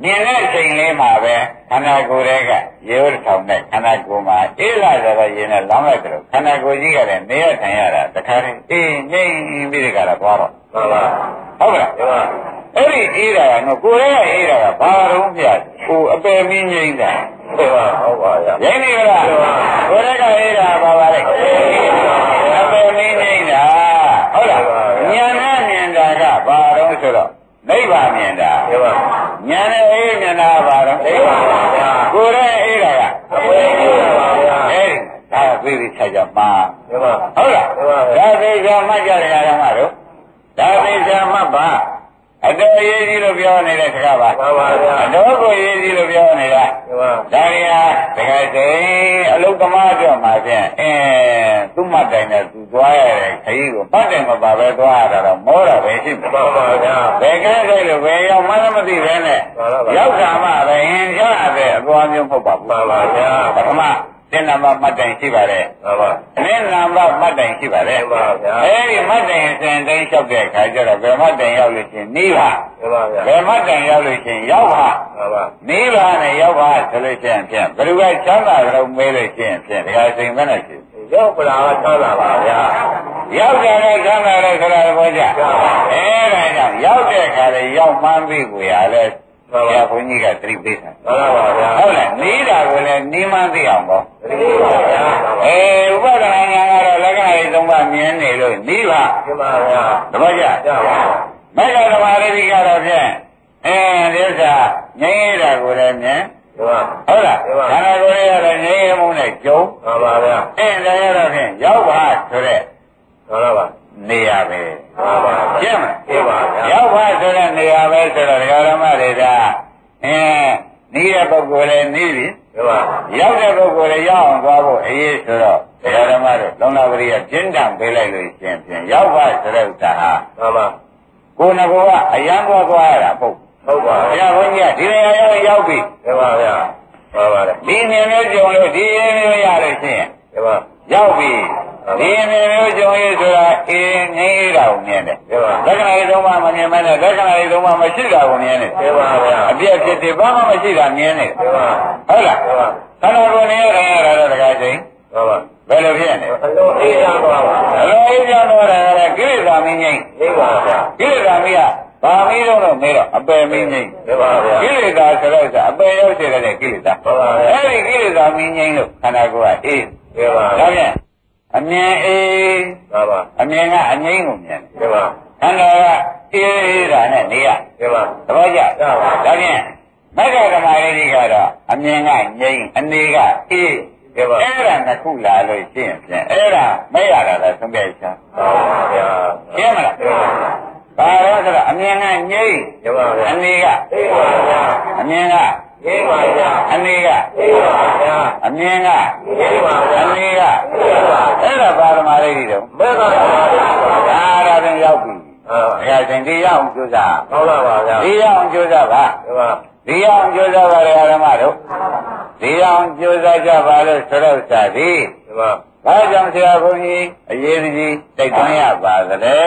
မြင်တဲ့ချိန်လေးမှာပဲခန္ဓာကိုယ်ရဲ့ကရေဝတ်ထောင်တဲ့ခန္ဓာကိုယ်မှာအေးလာတော့ရင်နဲ့လောင်းလိုက်တယ်ခန္ဓာကိုယ်ကြီးကလည်းနေရထိုင်ရတာတခါတည်းအေးငြိမ့်ပြီးဒီကရသွားတော့ဟုတ်လားအဲ့ဒီအေးတာကကိုယ်ရဲ့အေးတာကဘာတော့ပြကိုအပယ်မင်းငြိမ့်တာဟုတ်ပါဗျာငြိမ့်နေလားကိုယ်ရဲ့ကအေးတာဘာပါလဲအပယ်မင်းငြိမ့်တာဟုတ်လားဉာဏ်နဲ့မြင်တာကဘာတော့ဆိုတော့နိဗ္ဗာန်မြင်တာဉာဏ်နဲ့အေးမြင်တာဘာတော့နိဗ္ဗာန်ပါဗျာကိုယ်ရဲ့အေးတာကအပယ်မင်းပါဗျာအဲ့ဒါသိသိချာချာမှာဟုတ်လားဒါသိချာမှတ်ကြတယ်ဓမ္မတို့ဒါသိချာမှတ်ပါအတော်ရေးကြီးလို့ပြောနေတဲ့တကားပါမှန်ပါဗျာအတော်ကိုရေးကြီးလို့ပြောနေတာဒါရီဟာတကယ်စိအလုကမအတွက်မှာဖြင့်သူ့မတိုင်နဲ့သူသွားရတဲ့ခရီးကိုပတ်တယ်မပါပဲသွားရတာတော့မောတာပဲရှိမှာမှန်ပါဗျာဘယ်ကဲခဲ့လို့ဘယ်ရောက်မှလည်းမသိပဲနဲ့ရောက်တာမှပဲရင်ချတဲ့အသွားမျိုးမဟုတ်ပါဘူးမှန်ပါဗျာပထမသင်္နမမှတ်တိုင်ရှိပါတယ်မှန်ပါအနည်းနာမမှတ်တိုင်ရှိပါတယ်မှန်ပါဗျာအဲဒီမှတ်တိုင်အစဉ်တိုင်းလျှောက်တဲ့အခါကျတော့ဘယ်မှတ်တိုင်ရောက်လို့ရှိရင်နိဗ္ဗာန်မှန်ပါဗျာဘယ်မှတ်တိုင်ရောက်လို့ရှိရင်ရောက်ပါမှန်ပါနိဗ္ဗာန်နဲ့ရောက်ပါဆိုလို့ရှိရင်ဖြင့်ဘယ်လိုကချမ်းသာကြုံမဲလို့ရှိရင်ဖြင့်တရားစိမ်ပဲနဲ့ရှိရောက်ပလာကချမ်းသာပါဗျာရောက်တယ်နဲ့ချမ်းသာတယ်ဆိုတာသဘောကျအဲဒါကြောင့်ရောက်တဲ့အခါလေရောက်မှန်းပြီကိုရလဲဘုရားဘုန်းကြီးကသတိပေးတာဟုတ်ပါဗျာဟုတ်လားနေတာကိုလည်းနီးမှန်းသိအောင်ပေါ့သတိပေးပါဗျာဥပဒနာညာကတော့လက္ခဏာရေးသုံးပါမြင်နေလို့နီးပါမှန်ပါဗျာသဘောကျမေဃဓမ္မရတိကတော့ဖြင့်ဒီဥစ္စာငြိမ်းရတာကိုလည်းမြင်ဟုတ်လားခန္ဓာကိုယ်ရတဲ့ငြိမ်းရမှုနဲ့ကြုံမှန်ပါဗျာဒါရတော့ဖြင့်ရောက်ပါဆိုတဲ့ဟုတ်ပါနေရပဲမှန်ပါရှင်းမလားရှင်းပါဗျာရောက်ပါဆိုတဲ့နေရာပဲဆိုတော့ဒကာဓမ္မတွေကနေတဲ့ပုဂ္ဂိုလ်လည်းနေပြီမှန်ပါရောက်တဲ့ပုဂ္ဂိုလ်လည်းရောက်အောင်သွားဖို့အရေးဆိုတော့ဒကာဓမ္မတို့လုံလပရိယပြင်းထန်ပေးလိုက်လို့ရှင်ဖြင့်ရောက်ပါဆိုတဲ့ဥစ္စာဟာမှန်ပါကိုယ်ငကိုကအယံသွားရတာပေါ့ဟုတ်ပါဘုရားဘုန်းကြီးကဒီနေရာရောက်ပြီမှန်ပါဗျာမှန်ပါတယ်ဒီနေမျိုးကြုံလို့ဒီမျိုးရလို့ရှိရင်မှန်ပါရောက်ပြီ ဒီမြင်မျိုးကြုံရဆိုတာအေးငြိမ်းအေးတာကိုမြင်တယ်လက္ခဏာတွေသုံးပါမမြင်မနဲ့လက္ခဏာတွေသုံးပါမရှိတာကိုမြင်တယ်အပြည့်ဖြစ်တယ်ဘာမှမရှိတာမြင်တယ်ဟုတ်လားခန္ဓာကိုယ်နဲ့ရရတာတော့တခါချင်းဘယ်လိုဖြစ်နေအလိုအေးချမ်းသွားပါအလိုအေးချမ်းသွားတာကကိလေသာမင်းငြိမ်းပါဗျာကိလေသာမင်းကဘာမင်းတော့မေးတော့အပယ်မင်းငြိမ်းပါဗျာကိလေသာဆိုတော့အပယ်ရောက်စေတဲ့ကိလေသာအဲ့ဒီကိလေသာမင်းငြိမ်းလို့ခန္ဓာကိုယ်ကအေးပါဒါဖြင့်အမြင်အေးပါအမြင်ကအငြိမ်းကိုမြင်တယ်ပါခန္ဓာကအေးတာနဲ့နေရပါသဘောကျဒါဖြင့်မဂ္ဂဓမ္မရိတိကတော့အမြင်ကငြိမ်းအနေကအေးအဲ့ဒါနှစ်ခုလာလို့ရှင်းဖြင့်အဲ့ဒါမရတာလည်းသုံးပြချင်ပါဗျာရှင်းမလားဘာလို့ဆိုတော့အမြင်ကငြိမ်းအနေကအေးပါဗျာအမြင်ကအေးပါဗျာအနေကအေးပါဗျာအမြင်ကအေးပါဗျာအနေကအေးပါအဲ့ဒါဘာဓမ္မရိတိတော့မေဃဓမ္မရိတိပါဗျာအဲ့ဒါပြန်ရောက်ပြီဒါကဒီရအောင်ကြိုးစားဟုတ်လားပါဗျာဒီရအောင်ကြိုးစားပါဒီရအောင်ကြိုးစားပါလေဓမ္မတို့ဒီအောင်ကြိုးစားကြပါလို့ဆိုတော့စာသည်ဘာကြောင့်ဆရာဘုန်းကြီးအရေးကြီးတိုက်တွန်းရပါသလဲ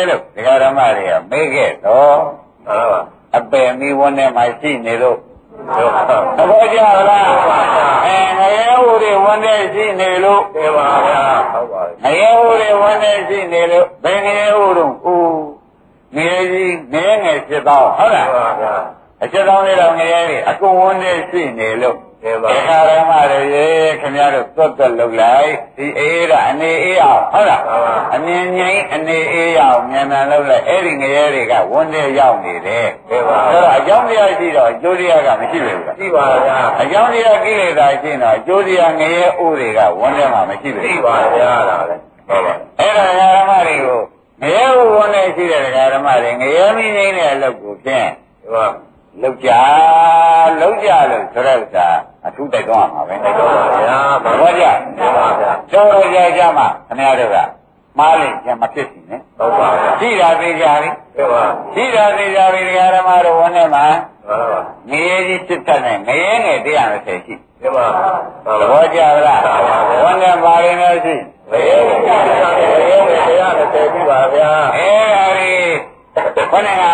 လို့ဒကာဓမ္မတွေကမေးခဲ့တော့အပယ်မိဝန်းထဲမှာရှိနေလို့သဘောကျလားငရဲဟူတွေဝန်းထဲရှိနေလို့ပြပါဗျာဟုတ်ပါပြီငရဲဟူတွေဝန်းထဲရှိနေလို့ဘယ်ငရဲဟူတော့ငရဲကြီးငရဲငယ်ဖြစ်တော့ဟုတ်လားအချက်တောင်းလေးတော့ငရဲတွေအကုန်ဝန်းထဲရှိနေလို့ဒီခါရမတွေခင်ဗျားတို့သွတ်လုပ်လိုက်ဒီအေးတာအနေအေးအောင်ဟုတ်လားအမြင်ငိမ့်အနေအေးအောင်မြန်မြန်လုပ်လိုက်အဲ့ဒီငရဲတွေကဝန်းထဲရောက်နေတယ်အဲ့တော့အကြောင်းတရားရှိတော့အကျိုးတရားကမရှိဘူးလားရှိပါဗျာအကြောင်းတရားကိလေသာရှိတော့အကျိုးတရားငရဲဥတွေကဝန်းထဲမှာမရှိဘူးရှိပါဗျာဒါလည်းဟုတ်ပါအဲ့ဒါဓမ္မတွေကိုငရဲဥဝန်းထဲရှိတဲ့ဓမ္မတွေငရဲမင်းငိမ့်တဲ့အလုပ်ကိုဖြင့်လောက်ကြလို့ဆိုတဲ့ဥစ္စာအထူးတိုက်တော့မှာပဲတိုက်တော့ပါဗျာဘာကြပါဗျာကျော်ရကြမှာခင်ဗျားတို့ကမားလိမ့်ခြင်းမဖြစ်စီနဲ့ဟုတ်ပါဗျာရှိတာသေးကြပြီဟုတ်ပါရှိတာသေးကြပြီဓမ္မတို့ဝန်ထဲမှာငရေကြီးစစ်တတ်နဲ့ငရေငယ်120ရှိဟုတ်ပါဘောကြလားဝန်ထဲမှာရင်းလို့ရှိငရေငယ်120ရှိပါဗျာအဲ့ဒါကြီးခေါင်းက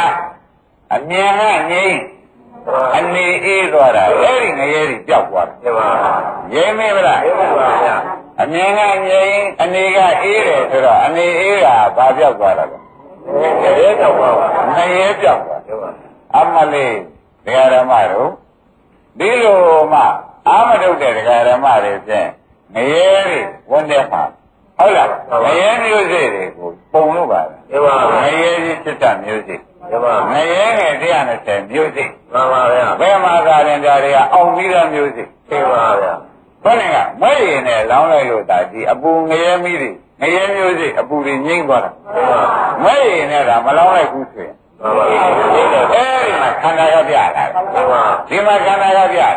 အမြင်ကငြိမ်းအနေအေးသွားတာအဲ့ဒီငရဲတွေပျောက်သွားတယ်ငြိမ်းမေးမလားငြိမ်းပါဗျာအမြင်ကငြိမ်းအနေကအေးတယ်ဆိုတော့အနေအေးတာဘာပျောက်သွားတာလဲငရဲပျောက်သွားပါငရဲပျောက်သွားအမလေးဒကာဓမ္မတို့ဒီလိုမှအာမထုတ်တဲ့ဒကာဓမ္မတွေဖြင့်ငရဲတွေဝန်တဲ့မှာဟုတ်လားငရဲမျိုးစေ့တွေကိုပုံလို့ပါငရဲကြီးစစ်တမျိုးစေ့ငရဲငယ်120မျိုးစိမှန်ပါဗျာဘယ်မှာသာရင်ဒါတွေကအောင်ပြီးတဲ့မျိုးစိသိပါဗျာဘယ်နဲ့ကမွဲရည်နဲ့လောင်းလိုက်လို့ဒါဒီအပူငရဲမီးတွေငရဲမျိုးစိအပူတွေငိမ့်သွားတာမွဲရည်နဲ့ဒါမလောင်းလိုက်ဘူးဆိုရင်မှန်ပါဗျာအဲဒီမှာခန္ဓာကပြလာဒီမှာခန္ဓာကပြလာ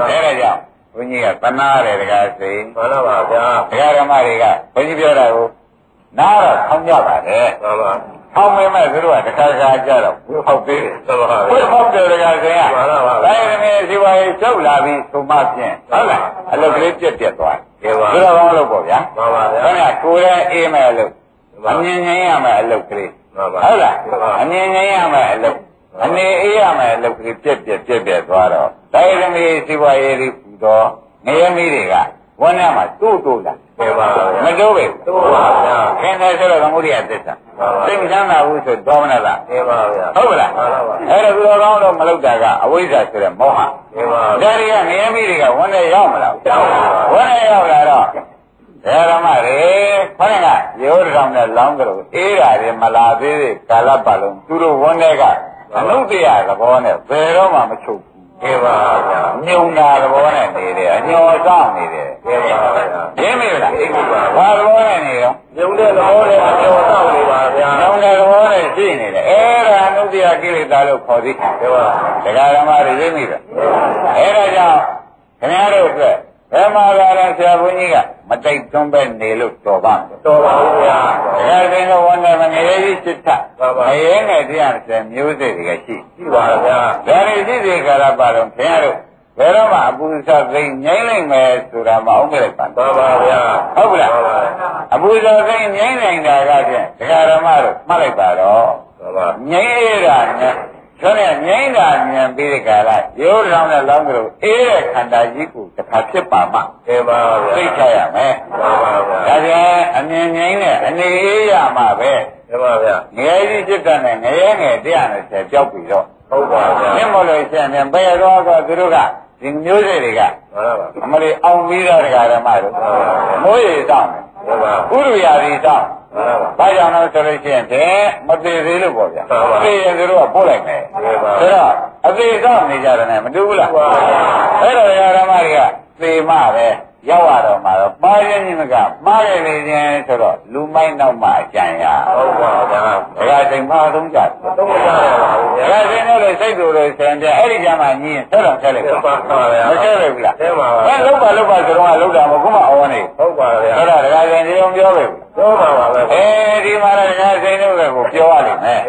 အဲဒါကြောင့်ဘုန်းကြီးကသနာတယ်တကားစိမှန်ပါဗျာဒကာဓမ္မတွေကဘုန်းကြီးပြောတာကိုနားတော့ခေါင်းကြပါတယ်မှန်ပါအောင်မင်းမဲ့သူတို့ကတခါခါကြတော့ဝေဖောက်သေးတယ်ဟုတ်ပါဘူးဝေဖောက်တယ်တခါခင်ဗျာဒါရမယ်ဒီပါရေးချုပ်လာပြီးသုံးမဖြင့်ဟုတ်လားအလုပ်ကလေးပြက်သွားတယ်သူတော်ကောင်းလို့ပေါ့ဗျာမှန်ပါဗျာခင်ဗျာကိုယ်ရဲ့အေးမဲ့အလုပ်အမြင်ငင်းရမယ်အလုပ်ကလေးဟုတ်လားအမြင်ငင်းရမယ်အလုပ်အနေအေးရမယ်အလုပ်ကလေးပြက်သွားတော့ဒါရမယ်ဒီပါရေးဒီပူတော့ငရဲမီးတွေကဝန်းထဲမှာတိုးလာမတိုးပဲတိုးပါဗျာခင်ဗျာဆိုတော့သမုဒိယသစ္စာသိမချမ်းသာဘူးဆိုဒေါမနတာသိပါဗျာဟုတ်လားအဲ့ဒါသူတော်ကောင်းတော့မလုပ်တာကအဝိဇ္ဇာဆိုတဲ့မောဟသိပါဗျာဒါတွေကငရဲမိတွေကဝန်းထဲရောက်မလားဝန်းထဲရောက်လာတော့ဓမ္မတွေခေါင်းကရိုးတောင်နဲ့လောင်းကြလို့အေးတာတွေမလာသေးတဲ့ကာလပတ်လုံးသူတို့ဝန်းထဲကအနုတ္တရသဘောနဲ့ဘယ်တော့မှမချုပ်ကေပါဗျာညုံတာသဘောနဲ့နေတယ်အညောဆောင်နေတယ်ကေပါဗျာရင်းမိလားသိပါဘာသဘောနဲ့နေရောညုံတဲ့သဘောနဲ့အညောဆောင်နေပါဗျာညုံတဲ့သဘောနဲ့ရှိနေတယ်အဲ့ဒါအနုတ္တရကိလေသာလို့ခေါ်သည်ကေပါဒကာဓမ္မတွေရင်းမိတယ်အဲ့ဒါကြောင့်ခင်ဗျားတို့အတွက်ဘယ်မှာလာလဲဆရာဘုန်းကြီးကမတိတ်သွန်းပဲနေလို့တော်ပါတော်ပါဘူးဗျာဒါကင်းတော့ဝန်နဲ့မငရေကြီးစစ်ထအရင်ငယ်တရား30မျိုးစေ့တွေကရှိပါဗျာဒါတွေရှိစေကြတာပါတော့ခင်ဗျားတို့ ဘယ်တော့မှအပူဇော်သိငြိမ့်နိုင်မယ်ဆိုတာမအောင်ပြလိုက်ပါပါပါဗျာဟုတ်ကလားအပူဇော်သိငြိမ့်နိုင်တာကဖြင့်ဒကာဓမ္မတို့မှတ်လိုက်ပါတော့ငြိမ့်ရတာနဲ့ဆိုတဲ့ငြိမ့်တာဉာဏ်ပြီးတဲ့ကာလရိုးတောင်းတဲ့လောင်းကလေးအေးတဲ့ခန္ဓာကြီးကိုတစ်ခါဖြစ်ပါမှတင်ပါဗျာသိချရမယ်ပါပါဗျာဒါပြန်အမြင်ငြိမ့်တဲ့အနေအေးရမှာပဲတင်ပါဗျာငရဲကြီးဖြစ်တဲ့ငရဲငယ်120ကြောက်ပြီတော့ဟုတ်ပါဗျာမြင်မလို့ရှင်ပြန်ဘယ်တော့ကသူတို့ကဒီမျိုးစေ့တွေကအမလေးအောင်ပြီးတော့ဒကာဓမ္မတို့မိုးရေတောင်းတယ်ဥရိယာရီတောင်းဘာကြောင့်လဲဆိုလို့ရှိရင်မသေးသေးလို့ပေါ့ဗျာသိရင်သူတို့ကပို့လိုက်မယ်ဆိုတော့အသေးတော့နေကြတယ်နဲ့မတူဘူးလားအဲ့တော့ဓမ္မတွေကသေမှပဲရောက်ရတော့မှာတော့မှားရင်းကြီးမကမှားရလေခြင်းဆိုတော့လူမိုက်နောက်မှအကြံရဟုတ်ပါဗျာဒါကစိတ်မှားဆုံးကြတယ်သုံးကြရပါဘူးဗျာဒါစိတ်နဲ့လို့စိတ်တို့လို့ဆင်ပြအဲ့ဒီကြမှာညီးဆက်တော့ဆက်လိုက်ပါပါဗျာမဆက်လိုက်ဘူးလားဆက်ပါပါဘယ်လောက်ပါဆိုတော့ကလောက်တာမဟုတ်မှအော်နေဟုတ်ပါဗျာဆိုတော့ဒကာစိန်ဒီုံပြောပဲပြောပါပါပဲဒီမှာလည်းဒကာစိန်တို့ကိုပြောရလိမ့်မယ်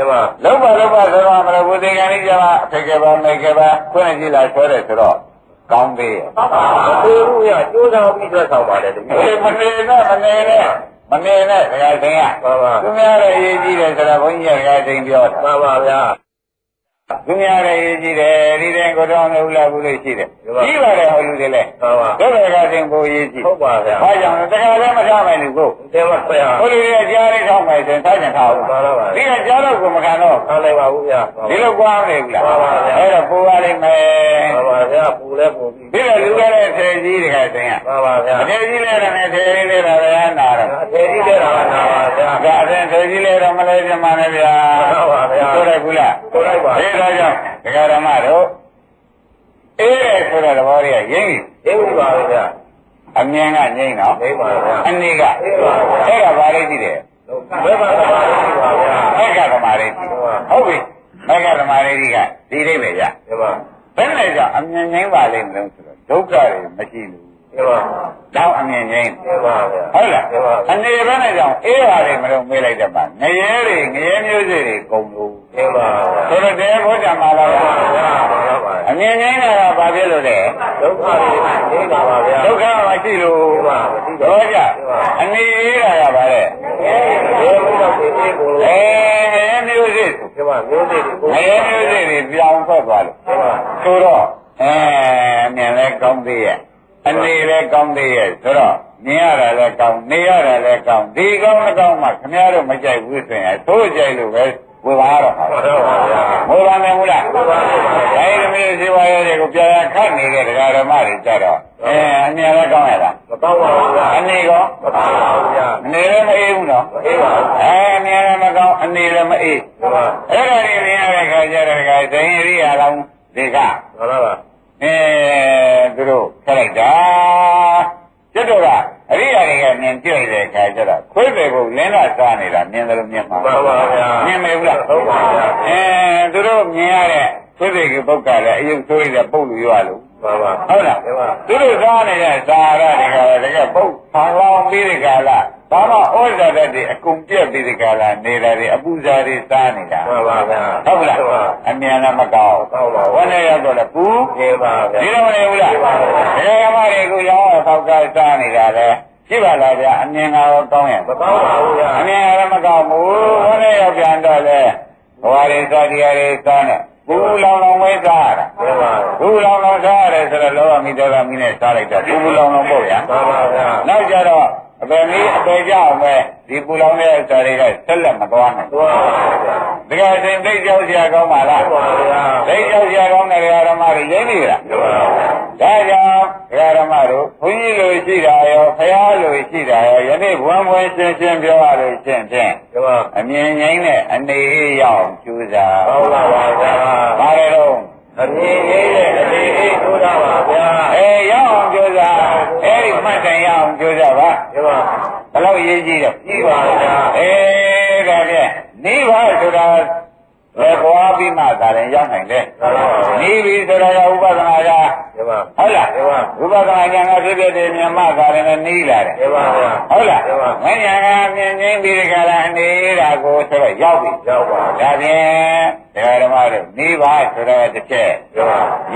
လောက်ပါဆိုတော့မလို့ဘုသေကံလေးကြမှာအဖေကပါမိကပါခွင့်ကြည့်လာဆွဲတယ်ဆိုတော့ကောင်းသေးရဲ့မသေးဘူးရကျိုးစားပြီးသက်ဆောင်ပါလေတမီးမနေနဲ့ဒကာစိန်ကပါပါသူများလည်းအရေးကြီးတယ်ဆိုတော့ဘုန်းကြီးကဒကာစိန်ပြောတာပါပါဗျာသူများလည်းရေးကြည့်တယ်ဒီတဲ့ကိုတော်နဲ့ဥလာဘူးလို့ရှိတယ်ကြီးပါတယ်ဟောလူတွေလည်းတို့ဘက်ကတင်ကိုရေးကြည့်ဟုတ်ပါဗျာဘာကြောင့်လဲတခါလည်းမထားနိုင်ဘူးကိုတယ်မဆွဲဟာဟိုလူတွေကြားလေးထောက်မယ်ဆိုရင်ထားကြထားဘူးပါပါဒီကကြားတော့ကိုမခံတော့ထားလိုက်ပါဘူးဗျာဒီလိုကွာမနေဘူးလားပါပါဗျာအဲ့တော့ပူပါလိမ့်မယ်ပါပါဗျာပူလဲပူပြီးဒီလိုလူတွေလည်းဆယ်ကြီးတခါတင်ရပါပါဗျာအသေးကြီးလည်းနဲ့ဆယ်ကြီးလည်းတော့လည်းနာတော့အသေးကြီးလည်းတော့နာပါဗျာဒါအရင်ဆယ်ကြီးလည်းတော့မလဲပြမနဲ့ဗျာပါပါဗျာဆိုလိုက်ဘူးလားဆိုလိုက်ပါဒီတော့ကြောင့်ဒကာဓမ္မတို့အေးတယ်ဆိုတဲ့သဘောတွေကရင်းပြီပါဗျာအမြင်ကငြိမ့်တော့ငြိမ့်ပါဗျာအနေကအဲ့ဒါဘာလေးကြည့်တယ်ဘယ်ပါသမားလေးပါဗျာမက္ကသမားလေးဟုတ်ပြီမက္ကသမားလေးကဒီလေးပဲဗျာဘယ်နဲ့ကြောင့်အမြင်ငြိမ့်ပါလိမ့်မလို့ဆိုတော့ဒုက္ခတွေမရှိဘူးတော့အမြင်ငြိမ့်ပါဗျာဟုတ်လားအနေဘယ်နဲ့ကြောင့်အေးပါလိမ့်မလို့မေးလိုက်တဲ့မှာငရဲမျိုးစေ့တွေကုန်လို့ပါဆိုတော့တဲ့ဘုရားမှာလားအမြင်ငြိမ်းတာကဘာဖြစ်လို့လဲဒုက္ခတွေနေပါပါဗျာဒုက္ခမရှိလို့တော့ကြအနေအေးတာကဘာလဲမျိုးစေ့ဒီမှာမျိုးစေ့တွေမျိုးစေ့တွေပြောင်းထွက်သွားလို့ဆိုတော့မြင်လဲကောင်းသေးရဲ့အနေလဲကောင်းသေးရဲ့ဆိုတော့မြင်ရတာလည်းကောင်းနေရတာလည်းကောင်းဒီကောင်းမကောင်းမှခင်ဗျားတို့မကြိုက်ဘူးဆိုရင်သို့ကြိုက်လို့ပဲဝေပါတော့ပါဗျာဝေပါမယ်မလားဒါဒီမျိုးစီဝါရဲတွေကိုပြန်ခတ်နေတဲ့ဒကာဓမ္မတွေကြတော့အမြင်လည်းကောင်းရလားမကောင်းပါဘူးဗျာအနေကောမကောင်းပါဘူးဗျာအနေလည်းမအေးဘူးနော်မအေးပါဘူးအမြင်လည်းမကောင်းအနေလည်းမအေးအဲ့ဒါတွေမြင်ရတဲ့ခါကျတော့ဒကာဇင်ရိယာလောင်းဒီကမှန်ပါပါသူတို့ဆက်လိုက်တာကျွတ်တော့ကအရိယာတွေကမြင်ကြည့်လိုက်တဲ့အခါကျတော့ခွေးပေကိုလင်းလာစားနေတာမြင်တယ်လို့မြင်မှာပါပါဗျာမြင်မယ်ဘူးလားဟုတ်ပါဗျာသူတို့မြင်ရတဲ့ခွေးပေကပုတ်ကလည်းအယုတ်ဆိုးရတဲ့ပုတ်လူရွာလို့ပါပါဟုတ်လားသူတို့စားနေတဲ့ဇာရတွေကလည်းတကယ်ပုတ်ဆံလောင်းပြီးတဲ့ကာလဘာမှဩဇာတတ်တွေအကုန်ပြက်ပြီးတဲ့ကာလနေတာတွေအပူဇာတွေစားနေတာမှန်ပါဗျာဟုတ်လားအမြန်လည်းမကောင်းဝန်းနေရတော့လည်းပူနေပါဗျာဒီလိုမနေဘူးလားဒီကမတွေကိုရောင်းအောင်ကောက်စားနေတာလေရှိပါလားဗျာအမြင်ကတော့ကောင်းရဲ့မကောင်းပါဘူးဗျာအမြင်ကတော့မကောင်းဘူးဘယ်နဲ့ရောက်ပြန်တော့လဲဘဝရင်းစားတရားတွေစားနေဘူးလောင်လောင်ဝဲစားရတာမှန်ပါဘူးလောင်လောင်စားရတယ်ဆိုတော့လောဘမိတောကမိနဲ့စားလိုက်တော့ဘူးလောင်လောင်ပေါ့ဗျာမှန်ပါဗျာနောက်ကြတော့အပေမီးအပေကြောက်မဲ့ဒီပူလောင်တဲ့စားတွေကဆက်လက်မသွားနိုင်ဘူးတကယ်စင်သိကြောက်စရာကောင်းပါလားမှန်ပါဗျာသိကြောက်စရာကောင်းတဲ့ဓမ္မတွေရင်းနေလားမှန်ပါဒါကြောင့်ဓမ္မတို့ဘုန်းကြီးလိုရှိတာရောဖရာလိုရှိတာရောယနေ့ဘဝဘဝရှင်းရှင်းပြောရလို့ရှင်းဖြင့်အမြင်ငိမ့်တဲ့အနေအေးရောက်ကျူးစားဟုတ်ပါပါဗျာဘာလဲတော့အမြင်ငိမ့်တဲ့အနေအေးကျူးစားပါဗျာရောက်အောင်ကျူးစားအဲ့ဒီမှတ်တိုင်ရအောင်ကျူးစားပါဒီမှာဘယ်လောက်ရေးကြည့်တော့ကြီးပါဗျာဒါဖြင့်နိဗ္ဗာန်ဆိုတာဘယ်ပွားပြီးမှသာရင်ရောက်နိုင်တယ်နိဗ္ဗာန်ဆိုတာကဥပဒနာက ဟုတ်လားဝိပဿနာဉာဏ်ကဖြစ်ဖြစ်တဲ့မြတ်မသာရနဲ့နီးလာတယ်ဟုတ်လားမဉာဏ်ကမြင်ချင်းပြီးဒီကလာနေတာကိုဆိုတော့ရောက်ပြီဒါဖြင့်ဓမ္မတို့နီးပါဆိုတော့တစ်ချက်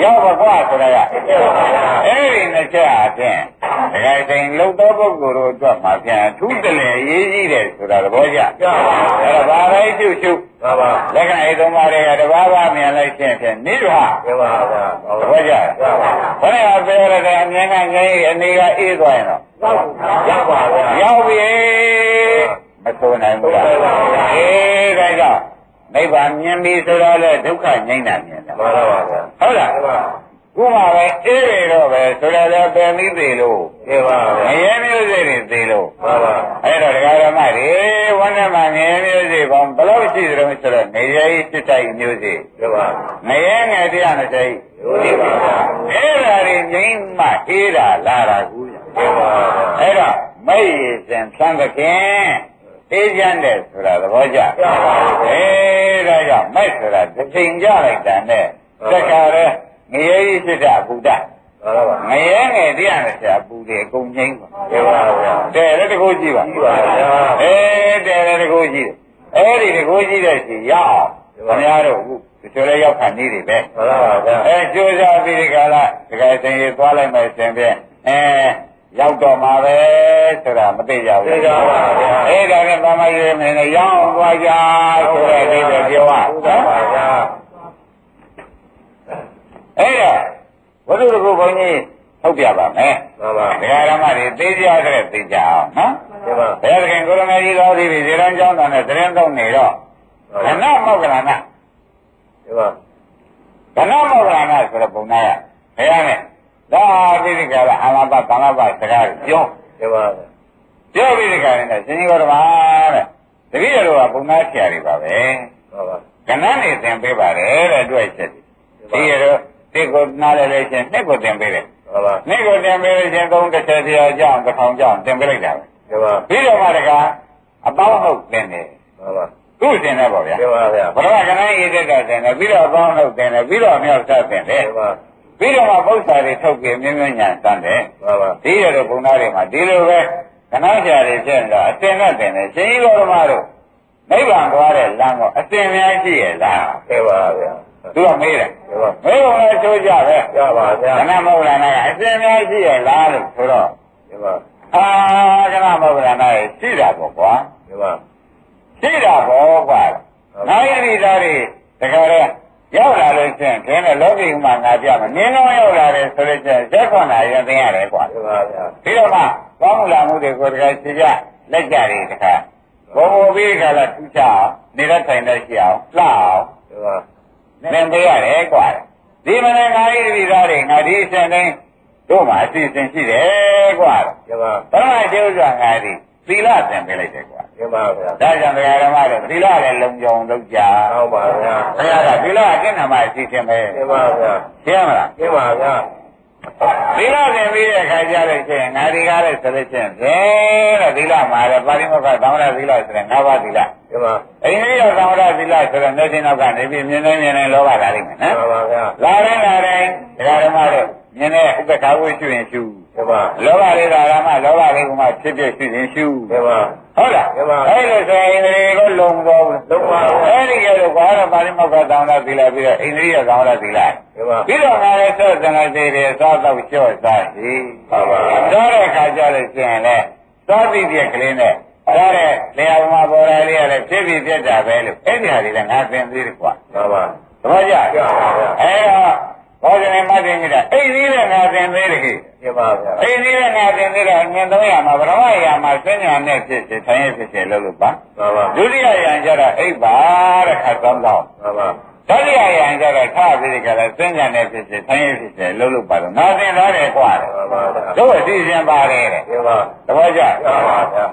ရောက်ပါကွာဆိုတော့အဲ့ဒီနှစ်ချက်အပြင်ဒကာတိုင်းလုံသောပုဂ္ဂိုလ်တို့အတွက်မှာပြန်ထူးတလဲရေးကြီးတယ်ဆိုတာသဘောကျအဲ့ဒါဘာပဲရှုလက္ခဏာ၃ပါးတွေကတဘာဝမြင်လိုက်ခြင်းဖြင့်နိဗ္ဗာန်သဘောကျဘယ်နဲ့ပြောရတဲ့အမြင်ကငြိမ်းအနေကအေးသွားရင်တော့ရောက်ပြီမဆိုနိုင်ဘူးလားအေးဒါကြောင့်နိဗ္ဗာန်မြင်ပြီဆိုတော့လေဒုက္ခငြိမ်းတာမြင်တာဟုတ်လားခုမှပဲအေးရတော့ပဲဆိုတော့လည်းပယ်မိသေးလို့ငရဲမျိုးစိတ်တွေသေးလို့အဲ့တော့ဒကာဓမ္မတွေဝန်းထဲမှာငရဲမျိုးစိတ်ပေါင်းဘယ်လောက်ရှိသလဲဆိုတော့ငရဲစစ်တိုက်မျိုးစိတ်ငရဲငယ်120အဲ့ဒါတွေငြိမ်းမှအေးတာလာတာကူအဲ့တော့မိတ်ရစဉ်သံသခင်အေးချမ်းတယ်ဆိုတာသဘောကျအေးဒါကြောင့်မိတ်ဆိုတာတစ်ချိန်ကြလိုက်တာနဲ့တခါရဲငရဲကြီးဖြစ်တာအပူတငရဲငယ်တရားနဲ့ဆရာပူတယ်အကုန်ငိမ့်ပါတဲ့လည်းတကူကြည့်ပါအေးတဲ့လည်းတကူကြည့်အဲ့ဒီတကူကြည့်တဲ့စီရအောင်ခင်ဗျားတို့အခုဒီလိုလဲရောက်ခါနေတယ်ပဲအဲကြိုးစားပြီးဒီကလာဒီကစင်ရေးသွားလိုက်မယ်စင်ဖြင့်ရောက်တော့မှာပဲဆိုတာမသိကြဘူးအဲ့ဒါနဲ့ဘာမှရွေးမနေနဲ့ရောက်သွားကြဆိုတဲ့အိဗယ်ပြောရအဲ့ဒါဝိသုဒ္ဓကိုဘုန်းကြီးထုတ်ပြပါမယ်ဒကာဓမ္မတွေသိကြတဲ့သိကြအောင်နော်ဘုရားသခင်ကိုရမေကြီးတော်ဒီဇေရန်ကျောင်းတော်နဲ့သတင်းသုံးနေတော့ခဏမောက္ကလနာခဏမောက္ကလနာဆိုတဲ့ပုံနာရဘုရားနဲ့ဒါပြီးဒီကလာအာမဘကာမဘစကားပြောပြီးဒီကလာနဲ့ရှင်ကြီးတော်မှာတဲ့တပည့်တော်ကပုံနာဆရာတွေပါပဲခဏနေသင်ပေးပါတယ်တဲ့အတွက်ချက်ဒီရတော့ဒီကိုနားလည်းချင်းနှစ်ကိုသင်ပေးတယ်နှစ်ကိုသင်ပေးလို့ချင်း30ဆရာကြောင်း1000ကြောင်းသင်ပေးလိုက်တာပဲပြီးတော့မှတကအပေါင်းဟုတ်သင်တယ်သူ့သင်တယ်ပေါ့ဗျာဘုရားကဏ္ဍရေးတဲ့ကသင်တယ်ပြီးတော့အပေါင်းဟုတ်သင်တယ်ပြီးတော့မြောက်စားသင်တယ်ပြီးတော့မှပု္ပ္ပာတွေထုတ်ပြီးမြင်းမြန်းညာတန်းတယ်ဒီရတော့ဘုံသားတွေမှာဒီလိုပဲခဏကြာတွေဖြစ်နေတာအတင်နဲ့တင်တယ်ရှင်ကြီးတော်မတို့နိဗ္ဗာန်သွားတဲ့လမ်းကအတင်များရှိရဲ့လားသူကမေးတယ်မေးတော့ချိုးကြပဲခဏမဟုတ်လားနဲ့အတင်များရှိရဲ့လားလို့ဆိုတော့ခဏမဟုတ်လားနဲ့ရှိတာပေါ့ကွာရှိတာပေါ့ကွာနိုင်ရည်သားတွေတကယ်တော့ရောက်လာလို့ချင်းခင်းတဲ့လောကီဥမာငါပြမနင်းတော့ရောက်လာတယ်ဆိုလို့ချင်းရက်ခွန်လာရင်သိရတယ်ကွာပြီးတော့မှကောင်းမှုလာမှုတွေကိုတကယ်သိကြလက်ကြတွေတခါဘုံဘုံပြီးကြလာထူးခြားနေတဲ့ထိုင်တဲ့ရှိအောင်လှအောင်နင်ပေးရတယ်ကွာဒီမနေ့ငါဤဒီသားတွေငါဒီအစဉ်တိုင်းတို့မှာအစီအစဉ်ရှိတယ်ကွာဘယ်မှာကျိုးစွာငါဒီသီလသင်ပေးလိုက်တယ်ကွာဒါကြောင့်တရားဓမ္မတွေသီလလည်းလုံခြုံလုပ်ကြဟုတ်ပါဗျာဘုရားကသီလအကျင့်နာမအစီအစဉ်ပဲရှင်းပါဗျာရှင်းမလားရှင်းပါဗျာသီလသင်ပြီးတဲ့အခါကျတော့ချင်းငါဒီကားလည်းဆိုလို့ချင်းဖြင့်တဲ့သီလမှာလည်းပါဠိမုခသံဃာသီလဆိုတဲ့၅ပါးသီလရှင်းပါအိန္ဒိယသံဃာသီလဆိုတဲ့မျက်စိနောက်ကနေပြီးမြင်နေလောဘလာလိမ့်မယ်နော်မှန်ပါဗျာလာတိုင်းတရားဓမ္မတွေမြင်တဲ့ဥပ္ပခါဝိရှုရင်ရှုလောဘလေးသာရမလောဘလေးကမှဖြစ်ဖြစ်ရှုရင်ရှုဟုတ်လားအဲ့လိုဆိုရင်အိန္ဒိယကိုလုံတော့လုံပါအဲ့ဒီကလို့ဘာလို့ပါဠိမောက္ခသံဃာသီလပြီးတော့အိန္ဒိယသံဃာသီလပြီးတော့ငါလည်းသောသံဃာသေးတယ်သောတော့လျှော့စားရှိဟုတ်ပါတော့တဲ့အခါကျလို့ရှိရင်လည်းသောတိပြက်ကလေးနဲ့ဒါတဲ့နေရာမှာပေါ်လာလေးကလည်းဖြစ်ပြီးပြတ်တာပဲလို့အဲ့ဒီဟာလေးလည်းငါသင်သေးတယ်ကွာဟုတ်ပါသဘောကျအဲ့တော့ဘောဇနေမတ်တင်ကြီးတာအိဒီနဲ့ငါသင်သေးတယ်ကြီးပါဗျာအိဒီနဲ့ငါသင်သေးတာငင်300မှာဗရမရာမှာစဉ္ညာနဲ့ဖြစ်စေထိုင်ရဖြစ်စေလို့လို့ပါဒုတိယယံကျတော့အိပ်ပါတဲ့ခါကောင်းတော့ဒုတိယယံကျတော့ထားပြီးကြတယ်စဉ္ညာနဲ့ဖြစ်စေထိုင်ရဖြစ်စေလို့ပါတော့ငါသင်သားတယ်ကွာတို့အစီအစဉ်ပါတယ်တဲ့သဘောကျ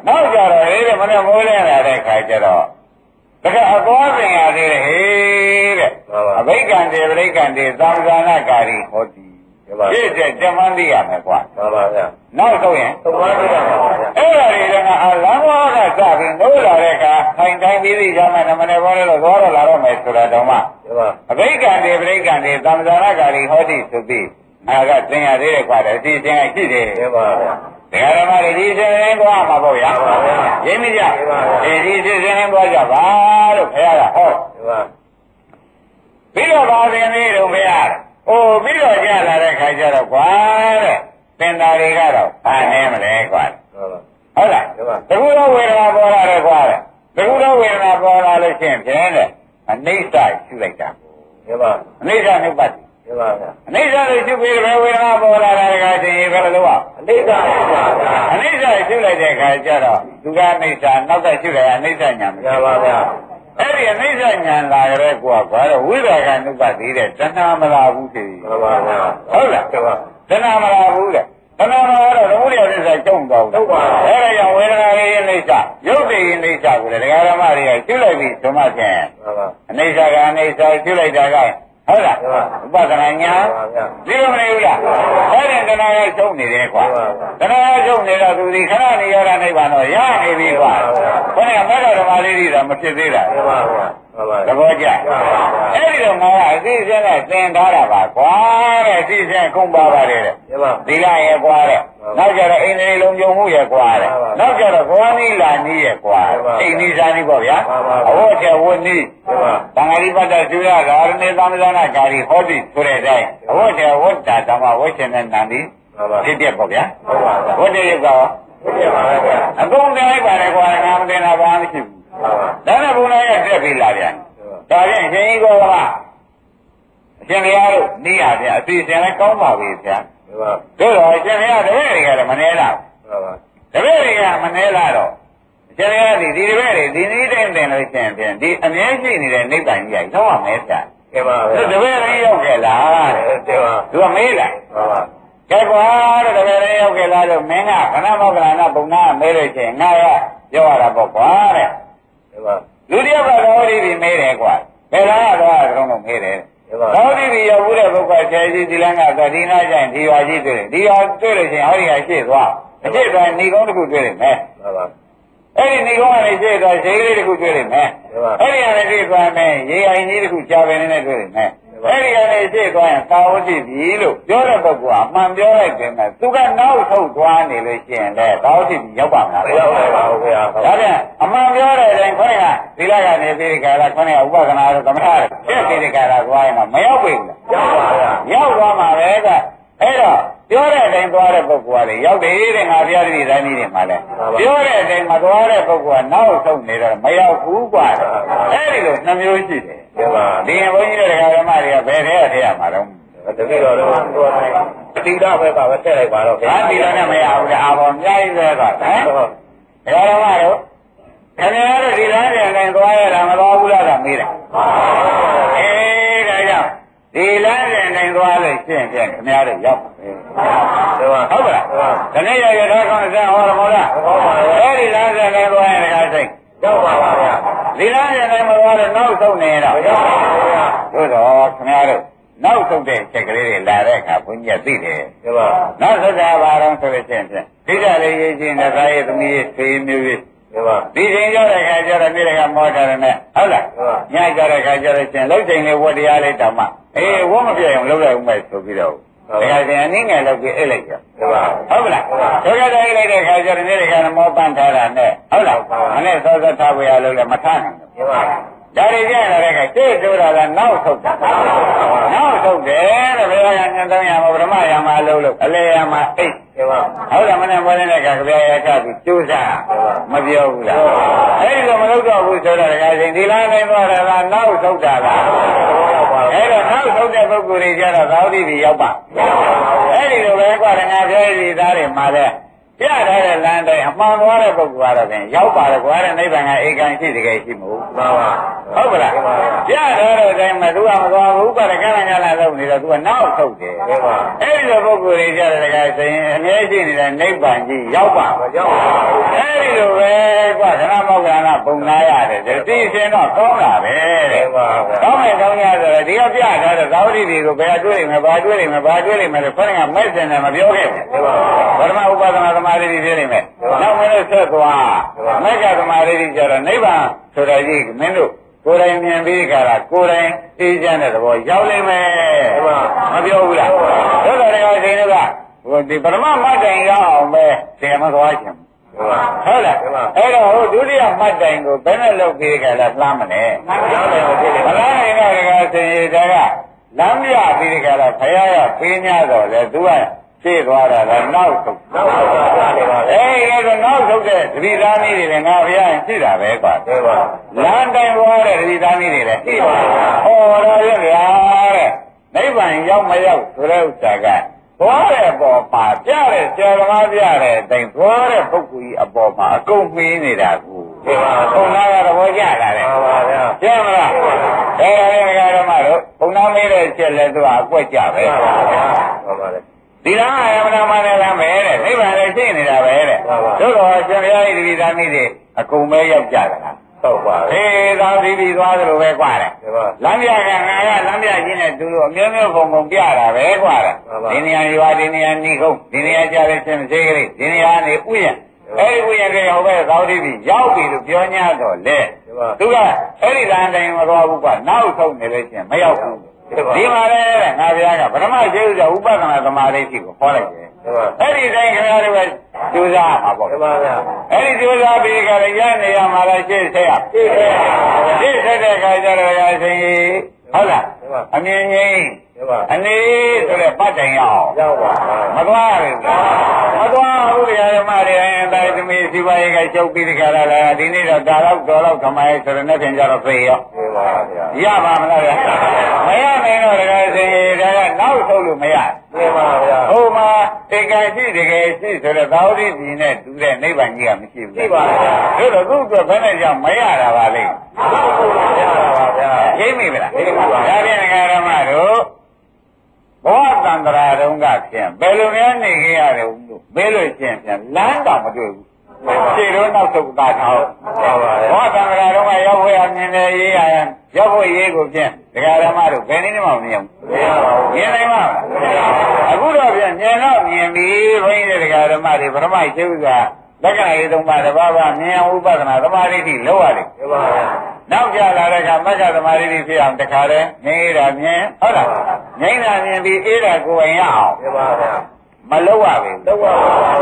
နောက်ကြတော့အေးတဲ့မနေ့မိုးလင်းလာတဲ့ခါကျတော့တကယ်အသွားပင်ရသေးတယ်ဟေးတဲ့အဘိက္ခံတေပရိက္ခံတေသံဃာနာကာရီဟောတိပြည့်တဲ့ဓမ္မသိရမယ်ကွာမှန်ပါဗျာနောက်ဆုံးရင်သုံးပါးသိရမှာပါဗျာအဲ့ဒါတွေကလမ်းဝါးကစပြီးနိုးလာတဲ့အခါထိုင်တိုင်းပြီးပြီးကြမှာနမနေပေါ်လို့သွားတော့လာတော့မယ်ဆိုတာတော့မှအဘိက္ခံတေပရိက္ခံတေသံဃာနာကာရီဟောတိဆိုပြီး ငါကသင်ရသေးတယ်ကွာတဲ့အစီအစဉ်ရှိတယ်မှန်ပါဗျာဒကာဓမ္မတွေဒီစင်ရင်သွားမှာပေါ့ဗျာရင်းမိကြဒီစင်ရင်သွားကြပါလို့ခင်ဗျားကဟောပြီးတော့ပါသင်လေးတို့ခင်ဗျားပြီးတော့ကြလာတဲ့ခါကျတော့ကွာတဲ့သင်္သာတွေကတော့ဘာနေမလဲကွာဟုတ်လားတခုတော့ဝေဒနာပေါ်လာတယ်ကွာတဲ့တခုတော့ဝေဒနာပေါ်လာလို့ရှိရင်ဖြင့်တဲ့အနိစ္စရှုလိုက်တာအနိစ္စနှုတ်ပတ်အနိစ္စကိုရှုပြီးတော့ဝေဒနာပေါ်လာတဲ့ခါကျရင်ဘယ်လိုလုပ်အနိစ္စရှုလိုက်တဲ့ခါကျတော့သူကအနိစ္စနောက်ကရှုတယ်အနိစ္စညာမပါဗျာအဲ့ဒီအနိစ္စညာလာကြတဲ့ကွာတော့ဝိရာဂနုပတ်သေးတဲ့တဏှာမလာဘူးသေးဘူးဟုတ်ပါဗျာဟုတ်လားတဏှာမလာဘူးတဲ့တဏှာမလာတော့သမုဒိယသစ္စာကျုံသွားဘူးဟုတ်ပါအဲ့ဒါကြောင့်ဝေဒနာရဲ့အိဋ္ဌရုပ်တည်အိဋ္ဌကိုလည်းဒကာဓမ္မတွေကရှုလိုက်ပြီးဓမ္မဖြင့်အနိစ္စကအနိစ္စရှုလိုက်တာကဟုတ်လားဥပဒနာညာဒီလိုမနေဘူးလားအဲ့ဒီတဏှာရဲ့ချုပ်နေတယ်ကွာတဏှာရဲ့ချုပ်နေတော့သူဒီခဏနေရတာနိဗ္ဗာန်တော့ရနေပြီကွာဘယ်ကမဂ္ဂဓမ္မလေးကြီးတော့မဖြစ်သေးတာသဘောကျအဲ့ဒီတော့ငါကအသိစင်းနဲ့သင်ထားတာပါကွာတဲ့အသိစင်းကုန်ပါပါတယ်တဲ့သီလရဲ့ကွာတဲ့နောက်ကြတော့အိန္ဒြေလုံးကြုံမှုရဲ့ကွာတဲ့နောက်ကြတော့ဘောနီလာနီးရဲ့ကွာအိန္ဒိစာနီးပေါ့ဗျာအဝတ်ချဝတ်နီးသံဃာရိပတ္တသုရဂါရဏေသမဇာနာကာရီဟောတိဆိုတဲ့အတိုင်းအဝတ်ချဝတ်တာဓမ္မဝတ်ရှင်တဲ့နန္ဒီဖြစ်ပြပေါ့ဗျာဝတ်တဲ့ရုပ်ကအကုန်တင်လိုက်ပါတယ်ကွာငါမတင်တာဘာမှမရှိဘူးဒါနဲ့ဘုရားရဲ့တက်ပြီးလာပြန်ဒါဖြင့်ရှင်ကြီးကောကအရှင်ဘုရားတို့နေရပြန်အစီအစဉ်လည်းကောင်းပါပြီဗျာတို့တော့အရှင်ဘုရားတပည့်တွေကလည်းမနေလားတပည့်တွေကမနေလားတော့အရှင်ဘုရားဒီတပည့်တွေဒီနည်းတိုင်းတင်လို့ရှင်ဖြင့်ဒီအမြဲရှိနေတဲ့နိဗ္ဗာန်ကြီးကရောက်ရမယ်ဗျာကဲပါဗျာတပည့်တွေရောက်ခဲ့လားတဲ့သူကမေးလိုက်ကဲကွာတဲ့တပည့်တွေရောက်ခဲ့လားလို့မင်းကခဏမောကလနာဘုံနာမေးလို့ရှင်ငါရပြောရတာပေါ့ကွာတဲ့လူတယောက်ကသောတိပြီးမေးတယ်ကွာဘယ်လားတော့တုံးလုံးမေးတယ်သောတိပြီးရောက်ဘူးတဲ့ပုဂ္ဂိုလ်ဆယ်ကြီးဒီလန်းကသတိနာကျရင်ဒီရွာကြီးတွေ့တယ်ဒီရွာတွေ့လို့ရှိရင်ဟောဒီကရှေ့သွားအရှေ့သွားနေကုန်းတစ်ခုတွေ့တယ်မယ်အဲ့ဒီနေကုန်းကနေရှေ့သွားဈေးလေးတစ်ခုတွေ့တယ်မယ်အဲ့ဒီကနေရှေ့သွားမယ်ရေအိုင်ကြီးတစ်ခုကြာပင်နဲ့တွေ့တယ်မယ်အဲ့ဒီကနေရှေ့သွားရင်သာဝတိပြီလို့ပြောတဲ့ပုဂ္ဂိုလ်ကအမှန်ပြောလိုက်တယ်မယ်သူကနောက်ထုတ်သွားနေလို့ရှိရင်လည်းသာဝတိပြီရောက်ပါမလားရောက်ပါဘူးခင်ဗျာဒါပြန်အမှန်ပြောတဲ့အချိန်ခေါင်းကသီလကနေပြီးဒီကရာခေါင်းကဥပဒနာတို့သမထတို့ဖြစ်ပြီးဒီကရာသွားရင်တော့မရောက်ပြီလားရောက်ပါဗျာရောက်သွားမှာပဲကအဲ့တော့ပြောတဲ့အတိုင်းသွားတဲ့ပုဂ္ဂိုလ်ကလေရောက်တယ်တဲ့ငါဘုရားတပည့်တိုင်းနေမှာလဲပြောတဲ့အတိုင်းမသွားတဲ့ပုဂ္ဂိုလ်ကနောက်ဆုံးနေတော့မရောက်ဘူးกว่าအဲ့ဒီလိုနှမျိုးရှိတယ်ဒီရင်ဘုန်းကြီးတွေကဓမ္မတွေကဘယ်ထဲထည့်ရမှာတော့တပည့်တော်တို့တိဒဘက်ကပဲထည့်လိုက်ပါတော့ဗျာတိဒနဲ့မရဘူးလေအာဘောအများကြီးပဲသွားဟမ်ဓမ္မတို့ခင်ဗျားတို့ဒီလမ်းပြန်တိုင်းသွားရတာမသွားဘူးလားကမေးတယ်အေးဒါကြောင့်ဒီလမ်းပြန်တိုင်းသွားလို့ရှင်းဖြင့်ခင်ဗျားတို့ရောက်ဟုတ်ပါလားဒီနေ့ရရထားကောင်းစံဟောရမောလားအဲ့ဒီလမ်းပြန်တိုင်းသွားရင်တခါစိတ်ရောက်ပါပါဗျာဒီလမ်းပြန်တိုင်းမသွားတော့နောက်ဆုံးနေတော့ရောက်ပါပါဗျာတို့တော့ခင်ဗျားတို့နောက်ဆုံးတဲ့ချက်ကလေးတွေလာတဲ့အခါဘုန်းကြီးကသိတယ်ဟုတ်ပါနောက်ဆုံးတာဘာတော့ဆိုလို့ရှိရင်ဖြင့်ဒိဋ္ဌလေးရေးချင်းနဲ့သားရဲ့သမီးရဲ့ဖေးမျိုးရဲ့ဒီချိန်ကြတဲ့ခါကျတော့မြေကမောတာရနဲ့ဟုတ်လားညကြတဲ့ခါကျတော့ရှင်လောက်ချိန်လေးဝတ်တရားလေးတောင်မှဝတ်မပြည့်အောင်လုပ်လိုက်ဦးမယ်ဆိုပြီးတော့ဒါကပြန်အနည်းငယ်လောက်ပြီးအိတ်လိုက်ကြဟုတ်ပါဟုတ်လားဆိုကြတဲ့အိတ်လိုက်တဲ့ခါကျတော့မြေကမောပန်းထားတာနဲ့ဟုတ်လားမနဲ့စောစောထားဖို့ရလို့လည်းမထားနိုင်ဘူးဟုတ်ပါဒါတွေကြရတဲ့ခါရှေ့တိုးတာကနောက်ထုတ်တာနောက်ထုတ်တယ်တဲ့ဘယ်ကညံ300မှာပထမရမှာလို့အလေရမှာအိတ်ဟုတ်လားမနဲ့ပေါ်နေတဲ့ကကြပြရကပြီးကျိုးစားမပြောဘူးလားအဲ့ဒီလိုမလုပ်တော့ဘူးဆိုတော့ဒါချင်းဒီလားနိုင်သွားတာကနောက်ထုတ်တာလားအဲ့တော့နောက်ထုတ်တဲ့ပုဂ္ဂိုလ်တွေကျတော့သာဝတိတွေရောက်ပါအဲ့ဒီလိုပဲကွာငါပြောရည်သားတွေမှာလဲပြထားတဲ့လမ်းတိုင်းအမှန်သွားတဲ့ပုဂ္ဂိုလ်ကတော့ဖြင့်ရောက်ပါတယ်ကွာတဲ့နိဗ္ဗာန်ကဧကံရှိတကယ်ရှိမဟုတ်ပါဘူးဟုတ်ပါလားပြထားတဲ့အတိုင်းမှာသူကမသွားဘူးကွာတဲ့ကံကံလာလို့နေတော့သူကနောက်ထုတ်တယ်ဟုတ်ပါအဲ့ဒီလိုပုဂ္ဂိုလ်တွေကြတဲ့တကယ်ဆိုရင်အမြဲရှိနေတဲ့နိဗ္ဗာန်ကြီးရောက်ပါမရောက်ပါဘူးအဲ့ဒီလိုပဲကွာဓမ္မမောက္ခဏပုံနာရတယ်ဒီရှင်တော့ကောင်းတာပဲတဲ့ကောင်းမယ်ကောင်းရဆိုတော့ဒီကပြထားတဲ့သာဝတိတွေကိုဘယ်အတွေ့နေမှာဘာတွေ့နေမှာဘာတွေ့နေမှာလဲခေါင်းကမဲ့စင်တယ်မပြောခဲ့ဘူးပထမဥပဒနာသမာဓိဖြစ်နေမယ်နောက်မင်းတို့ဆက်သွားမေဃသမာဓိကြတော့နိဗ္ဗာန်ဆိုတာကြီးမင်းတို့ကိုယ်တိုင်မြင်ပြီးကြတာကိုယ်တိုင်သိချမ်းတဲ့သဘောရောက်လိမ့်မယ်မပြောဘူးလားသို့တော် ဒီပရမမတ်တိုင်ရအောင်ပဲတယ်မသွားချင်ဟုတ်လားအဲ့တော့ဟိုဒုတိယမတ်တိုင်ကိုဘယ်နဲ့လုပ်ပြီးကြလဲလှမ်းမလဲမလားနိုင်တော့ကဆင်ရတဲ့ကလမ်းပြပြီးကြလားဖယားရပေး냐တော့လေသူကရှေ့သွားတာလားနောက်ဆုံးသွားတယ်ပါအဲ့ဒါနောက်ဆုံးတဲ့သတိသားနည်းတွေလည်းငါဘုရားရှိတာပဲကွာလမ်းတိုင်သွားတဲ့သတိသားနည်းတွေလည်းရှိပါဟောတော်ရဲ့ဗျာတဲ့နိဗ္ဗာန်ရောက်မရောက်ဆိုတဲ့ဥစ္စာကသွားတဲ့ပေါ်မှာပြတဲ့ဆရာသမားပြတဲ့အတိုင်းသွားတဲ့ပုဂ္ဂိုလ်ကြီးအပေါ်မှာအကုန်မင်းနေတာကိုဒီမှာဘုံနာကတော့ကြတာလေမှန်ပါဗျာကျင်းမလားအဲ့ဒါလည်းဓမ္မတို့ဘုံနာမေးတဲ့အချက်လဲသူကအကွက်ကြပဲမှန်ပါဗျာမှန်ပါလေဒီလားအယမနာမနဲ့လည်းမဲတဲ့နိဗ္ဗာန်လည်းရှိနေတာပဲတဲ့တို့တော့ရှင်ဘုရားဤဒီသာမိတွေအကုန်ပဲရောက်ကြတာဟုတ်ပါဘူးသာသီပြီးသွားသလိုပဲကွာတယ်လမ်းပြကငါကလမ်းပြချင်းနဲ့သူတို့အမျိုးမျိုးပုံပုံပြတာပဲကွာတယ်ဒီနေရာရွာဒီနေရာနေကုန်ဒီနေရာကြတဲ့ရှင်စေကလေးဒီနေရာနေဥယျာအဲ့ဒီဥယျာကဟောပဲသာသီပြီးရောက်ပြီလို့ပြော냐တော့လေသူကအဲ့ဒီလမ်းတိုင်းမသွားဘူးကွာနောက်ဆုံးနေလို့ရှင်မရောက်ဘူးဒီမှာလေငါဘုရားကပထမရှိဥစ္စာဥပဒနာသမာဓိရှိကိုခေါ်လိုက်တယ်အဲ့ဒီတိုင်းခင်ဗျားတို့ကကျိုးစားမှာပေါ့မှန်ပါဗျာအဲ့ဒီကျိုးစားပြီးကြရရနေရမှာလားရှေ့ဆက်ရရှေ့ဆက်တဲ့ခါကျတော့ရရှင်ဟုတ်လားအမြင်ကြီးအနေဆိုတဲ့ပတ်တိုင်ရအောင်ရောက်ပါမသွားဘူးမသွားဘူးဗျာဓမ္မတွေအဲသမီးစီပါရေးကချုပ်ပြီးကြလာလားဒီနေ့တော့ဒါတော့တော်တော့ခမိုင်းဆိုတဲ့နဲ့ပြင်ကြတော့ပြေရောရပါမလားဗျာမရနိုင်တော့တကယ်စင်ဒါကနောက်ဆုံးလို့မရဘူးပါဗျာဟိုမှာတကယ်ရှိတကယ်ရှိဆိုတဲ့သာဝတိပြည်နဲ့တူတဲ့နိဗ္ဗာန်ကြီးကမရှိဘူးရှိပါဗျာဒါတော့သူ့အတွက်ဘယ်နဲ့ကြောင့်မရတာပါလိမ့်မရတာပါဗျာရိပ်မိမလားရိပ်ပါဗျာဒါဖြင့်ဓမ္မတို့ဘောတန္တရာတုံးကဖြင့်ဘယ်လိုများနေခဲ့ရတယ်လို့မေးလို့ချင်းပြန်လမ်းတော့မတွေ့ဘူးခြေတော့နောက်ဆုံးသာထောင်းဘောတန္တရာတုံးကရောက်ဖို့အမြင်နဲ့ရေးရရင်ရောက်ဖို့ရေးကိုဖြင့်ဒကာဓမ္မတို့ဘယ်နည်းမှမမြင်ဘူးမြင်နိုင်မှာအခုတော့ပြန်မြင်တော့မြင်ပြီဘုန်းကြီးဒကာဓမ္မတွေပထမရှိဥစ္စာလက္ခဏာရေးသုံးပါးတစ်ပါးပါမြင်ဥပဒနာသမာဓိတိလောက်ရတယ်မှန်ပါဗျာနောက်ကြလာတဲ့အခါမက္ခသမာဓိတိဖြစ်အောင်တခါတည်းနေတာမြင်ဟုတ်လားငိမ့်တာမြင်ပြီးအေးတာကိုယ်ဝင်ရအောင်မှန်ပါဗျာမလောက်ရဘူးလောက်ပါ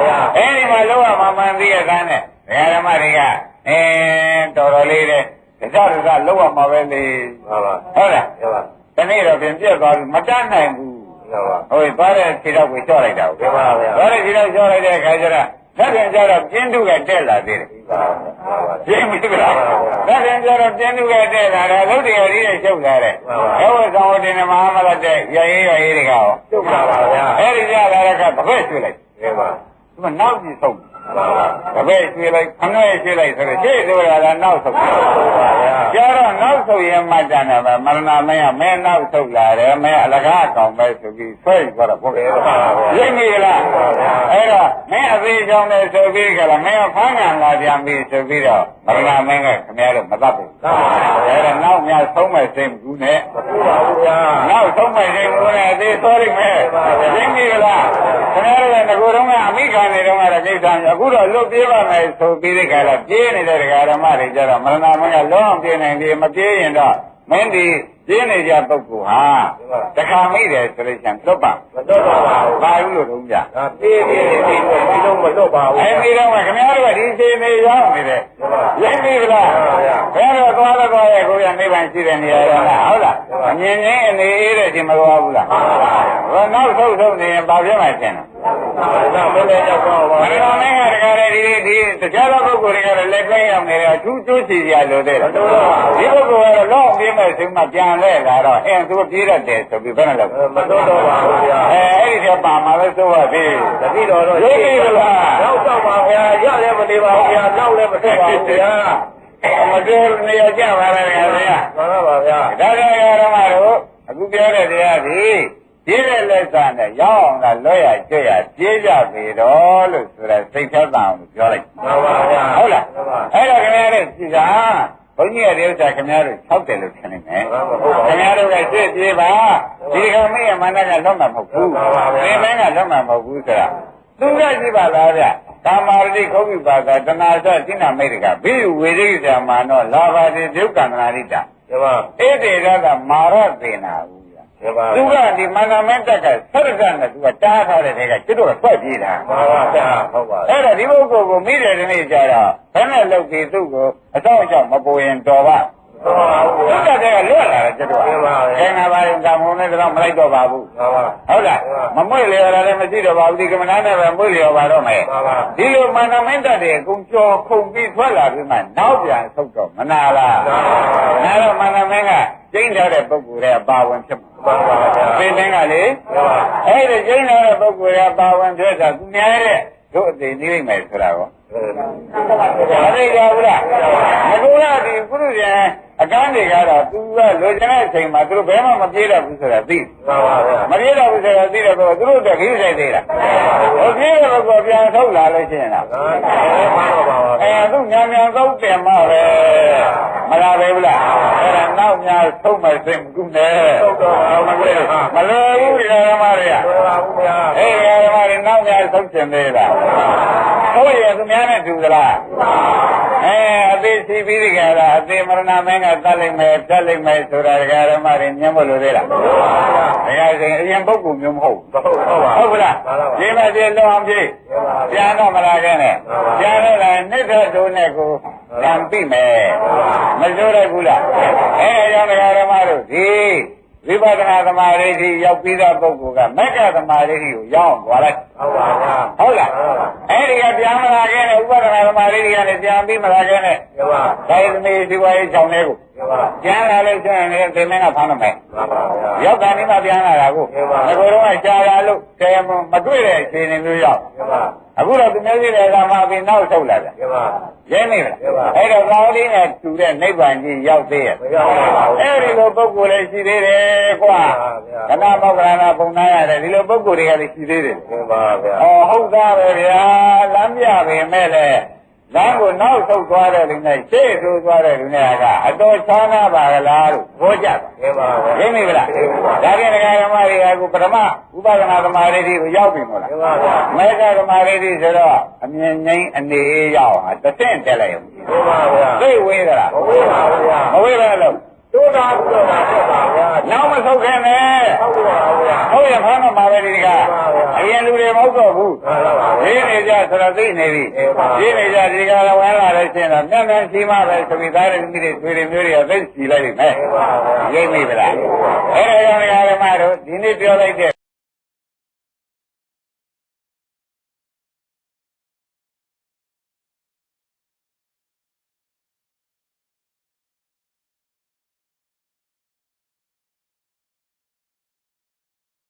ဗျာအဲဒီမှာလောက်ရမှမှန်ပြီးရတဲ့နဲ့ဓမ္မတွေကတော်တော်လေးတဲ့ဒါကြတော့လောက်ရမှာပဲလေဟုတ်လားဟုတ်လားတနေ့တော့ပြင်ပြက်သွားပြီမတတ်နိုင်ဘူးဟုတ်ပါဟုတ်သွားတဲ့ခြေတော့ကိုကြော့လိုက်တာဟုတ်ပါဗျာသွားတဲ့ခြေတော့ကြော့လိုက်တဲ့အခါကျတော့သက်ပြန်ကြတော့ပြင်းထုကတက်လာသေးတယ်ပြင်းပြီလားသက်ပြန်ကြတော့ပြင်းထုကတက်လာတယ်လုတ်တရားကြီးနဲ့ရှုပ်လာတယ်ဘဝဆောင်ဝတ္တင်မဟာမလတ်တဲ့ရရေးတွေကရောရှုပ်လာပါဗျာအဲ့ဒီကြလာတဲ့ကတပည့်ရွှေ့လိုက်ဒီမှာနောက်ကြည့်ဆုံးတပည့်ရွှေ့လိုက်ခဏရွှေ့လိုက်ဆိုတော့ရှေ့ဆိုတာကနောက်ဆုံးပါဗျာကျတော့နောက်ဆုံးရင်မှတ်တယ်ပဲမရဏမင်းကမဲနောက်ဆုံးလာတယ်မဲအလကားကောင်ပဲဆိုပြီးဆွဲသွားတော့ဘုရားရင်းနေလားအဲ့တော့မင်းအသေးချောင်းနဲ့ဆိုပြီးကြလားမင်းဖမ်းခံလာပြန်ပြီဆိုပြီးတော့မရဏမင်းကခင်ဗျားတို့မတတ်ဘူးအဲ့တော့နောက်များဆုံးမဲ့စိတ်ဘူးနဲ့မဘူးပါဘူးဗျာနောက်ဆုံးမဲ့စိတ်ဘူးနဲ့အသေးသွားလိမ့်မယ်ရင်းနေလားခင်ဗျားတို့ကငကိုယ်တော့ကအမိခံနေတော့ကတော့ကိစ္စမျိုးအခုတော့လွတ်ပြေးပါမယ်ဆိုပြီးတဲ့ခါတော့ပြေးနေတဲ့ဓမ္မတွေကြတော့မရဏမင်းကလုံးအောင်ပြေးနိုင်တယ်မပြေးရင်တော့မင်းဒီပြင်းနေကြပုဂ္ဂိုလ်ဟာတခါမိတယ်ဆိုလို့ရှိရင်လွတ်ပါမလွတ်ပါဘူးဘာလို့လို့တုံးကြပြေးပြီးဒီလုံးမလွတ်ပါဘူးအဲဒီတော့ခင်ဗျားတို့ကဒီချိန်နေရောက်နေတယ်ရင်းပြီလားဘယ်တော့သွားတော့ရဲ့ကိုရနိဗ္ဗာန်ရှိတဲ့နေရာရောလားဟုတ်လားအမြင်ချင်းအနေအေးတဲ့ချိန်မသွားဘူးလားဟုတ်နောက်ဆုံးနေရင်ဘာပြမှရှင်းတော့မင်းလည်းရောက်တော့ပါဘယ်တော့လဲကတကယ်ဒီတရားတော်ပုဂ္ဂိုလ်တွေကလည်းလက်ပြရောက်နေတယ်အထူးကျိုးစီရလို့တဲ့ဒီပုဂ္ဂိုလ်ကတော့လောက်ပြေးမဲ့ဆိုမှပြန်လဲလာတော့သူပြေးရတယ်ဆိုပြီးဘယ်နဲ့လဲမတော်တော့ပါဘူးဗျာအဲ့ဒီကပါမှာပဲဆိုပါသေးတတိတော်တော့ရိပ်ပြီလားနောက်တော့ပါဗျာရလည်းမနေပါဘူးဗျာနောက်လည်းမဆက်ပါဘူးဗျာမတော်နေရကြပါလားဗျာမှန်ပါဗျာဒါကြရတော့တို့အခုပြောတဲ့တရားဒီပြေးတဲ့လက်စားနဲ့ရောက်အောင်ကလွတ်ရကျွတ်ရပြေးကြပြီတော့လို့ဆိုတော့စိတ်သက်သာအောင်ပြောလိုက်မှန်ပါဗျာဟုတ်လားအဲ့တော့ခင်ဗျားတို့ကြည့်တာဘုန်းကြီးရဲ့ဥစ္စာခင်ဗျားတို့60လို့ထင်နေမယ်ခင်ဗျားတို့ကရှေ့ပြေးပါဒီကမင်းရဲ့မန္တကလုံးမှာမဟုတ်ဘူးဒီမင်းကလုံးမှာမဟုတ်ဘူးဆိုတာသူကကြည့်ပါလားဗျကာမာရတိခုတ်ပြီပါကတဏှာစစိနာမိတ်ကဘိဝေရိဇာမာနောလာဘာတိဒုက္ခန္တနာရိတာဒီမှာဧတေရကမာရသေနာဘူးဗျ သူကဒီမန္တမင်းတက်ကဆက်ရကနဲ့သူကတားထားတဲ့တဲကကျွတ်တော့ထွက်ပြေးတာမှန်ပါဗျာဟုတ်ပါအဲ့ဒါဒီပုဂ္ဂိုလ်ကိုမိတယ်ဒီနေ့ကြတော့ဘယ်နဲ့လုပ်ပြီးသူ့ကိုအတော့အကြောင်းမပူရင်တော်ပါသူကတည်းကလွတ်လာတယ်ကျွတ်တော့ခင်ဗျာပါရင်ကံမုန်းနဲ့တော့မလိုက်တော့ပါဘူးဟုတ်လားမမွေ့လျော်တာလည်းမရှိတော့ပါဘူးဒီကမ္မနာနဲ့ပဲမွေ့လျော်ပါတော့မယ်ဒီလိုမန္တမင်းတက်တဲ့အကုန်ကျော်ခုန်ပြီးထွက်လာပြီးမှနောက်ပြန်ဆုတ်တော့မနာလားနာတော့မန္တမင်းကကျင်းထားတဲ့ပုဂ္ဂိုလ်ရဲ့ပါဝင်ဖြစ်မှာပင်တင်းကလေအဲ့ဒီကျင်းထားတဲ့ပုဂ္ဂိုလ်ရဲ့ပါဝင်ဖြစ်တာသူများတဲ့တို့အသိနေနိုင်မယ်ဆိုတာကောမသိကြဘူးလားမကူလားဒီကုရုရှင်အကန်းတွေကတော့သူကလိုချင်တဲ့အချိန်မှာသူတို့ဘယ်မှမပြေးတော့ဘူးဆိုတာသိမပြေးတော့ဘူးဆိုတာသိတော့သူတို့တက်ခင်းဆိုင်သေးတာဟိုပြေးတော့ကိုပြန်ထုတ်လာလို့ရှိရင်လားသူညံသုံးတယ်မှာပဲမလာပဲဘူးလားအဲ့ဒါနောက်များသုံးမစင်ကူနဲ့မလွယ်ဘူးဓမ္မတွေကအေးဓမ္မတွေနောက်များသုံးကျင်သေးလားဟုတ်ရဲ့သူများနဲ့တူသလားအသေးစီပြီးဒီကရာအသေးမရဏမင်းကတတ်လိုက်မယ်ဖြတ်လိုက်မယ်ဆိုတာဓမ္မတွေညံ့မလို့သေးလားတရားစဉ်အရင်ပုဂ္ဂိုလ်မျိုးမဟုတ်ဟုတ်ပါလားဒီမဲ့ဒီလောအောင်ပြေပြန်တော့မလာခဲ့နဲ့ပြန်တော့လည်းနှစ်သက်တို့နဲ့ကိုကံပြီမယ်မစိုးရဘူးလားအကြောင်းဓမ္မတို့ဒီဝိပဿနာသမာဓိရှိရောက်ပြီးတဲ့ပုဂ္ဂိုလ်ကမက္ခသမာဓိရှိကိုရောက်အောင်သွားလိုက်ဟုတ်ပါဗျာဟုတ်လားအဲ့ဒီကပြန်မလာခဲ့နဲ့ဥပဒနာသမာဓိတွေကလည်းပြန်ပြီးမလာခဲ့နဲ့ဟုတ်ပါဒါရသမီးစီဝါရေးကြောင့်လေးကိုပြန်လာလို့ကျရင်လည်းသင်္မင်းကဖမ်းမယ်ဟုတ်ပါဗျာရောက်တာနေမှပြန်လာတာကိုငကိုယ်တော့ရှားလာလို့ဆယ်မတွေ့တဲ့အခြေအနေမျိုးရောက်ဟုတ်ပါအခုတော့သူမျိုးကြီးတွေကမှပြီးနောက်ဆုတ်လာတယ်ဟုတ်ပါရင်းနေလားအဲ့တော့ကောင်းလေးနဲ့တူတဲ့နိဗ္ဗာန်ကြီးရောက်သေးရဲ့မရောက်ပါဘူးအဲ့ဒီလိုပုဂ္ဂိုလ်လည်းရှိသေးတယ်ကွာခဏမောက္ခဏာပုံနာရတယ်ဒီလိုပုဂ္ဂိုလ်တွေကလည်းရှိသေးတယ်ဟုတ်ပါဗျာဟုတ်သားပဲဗျာလမ်းပြပေမဲ့လည်းလမ်းကိုနောက်ဆုတ်သွားတဲ့လူနဲ့ရှေ့ဆိုးသွားတဲ့လူနဲ့ကအတော်ချမ်းသာပါကလားလို့ဟောကြတယ်ဟုတ်ပါဗျာရင်းနေလားဒါပြင်ဓမ္မတွေကအခုပထမဥပဒနာသမာဓိကိုရောက်ပြီမို့လားဟုတ်ပါဗျာမေဃသမာဓိဆိုတော့အမြင်ငိမ့်အနေရောက်ဟာတစ်ဆင့်တက်လိုက်အောင်ဟုတ်ပါဗျာသိဝေးသလားမဝေးပါဘူးဗျာမဝေးပါလို့တို့တာပြုတော့တာဖြစ်ပါဗျာနောက်မဆုတ်ခင်နဲ့ဟုတ်ပါဗျာဟုတ်ရဖမ်းတော့မှာပဲဒီကအရင်လူတွေမဟုတ်တော့ဘူးရင်းနေကြဆိုတော့သိနေပြီရင်းနေကြဒီကရဝမ်းလာလို့ရှိရင်တော့မျက်မျက်ရှိမှပဲသတိသားတဲ့မိတွေတွေ့တယ်မျိုးတွေကသိစီလိုက်နေမယ်ရိပ်မိဗလားအဲ့ဒါကြောင့်ဓမ္မတို့ဒီနေ့ပြောလိုက်တဲ့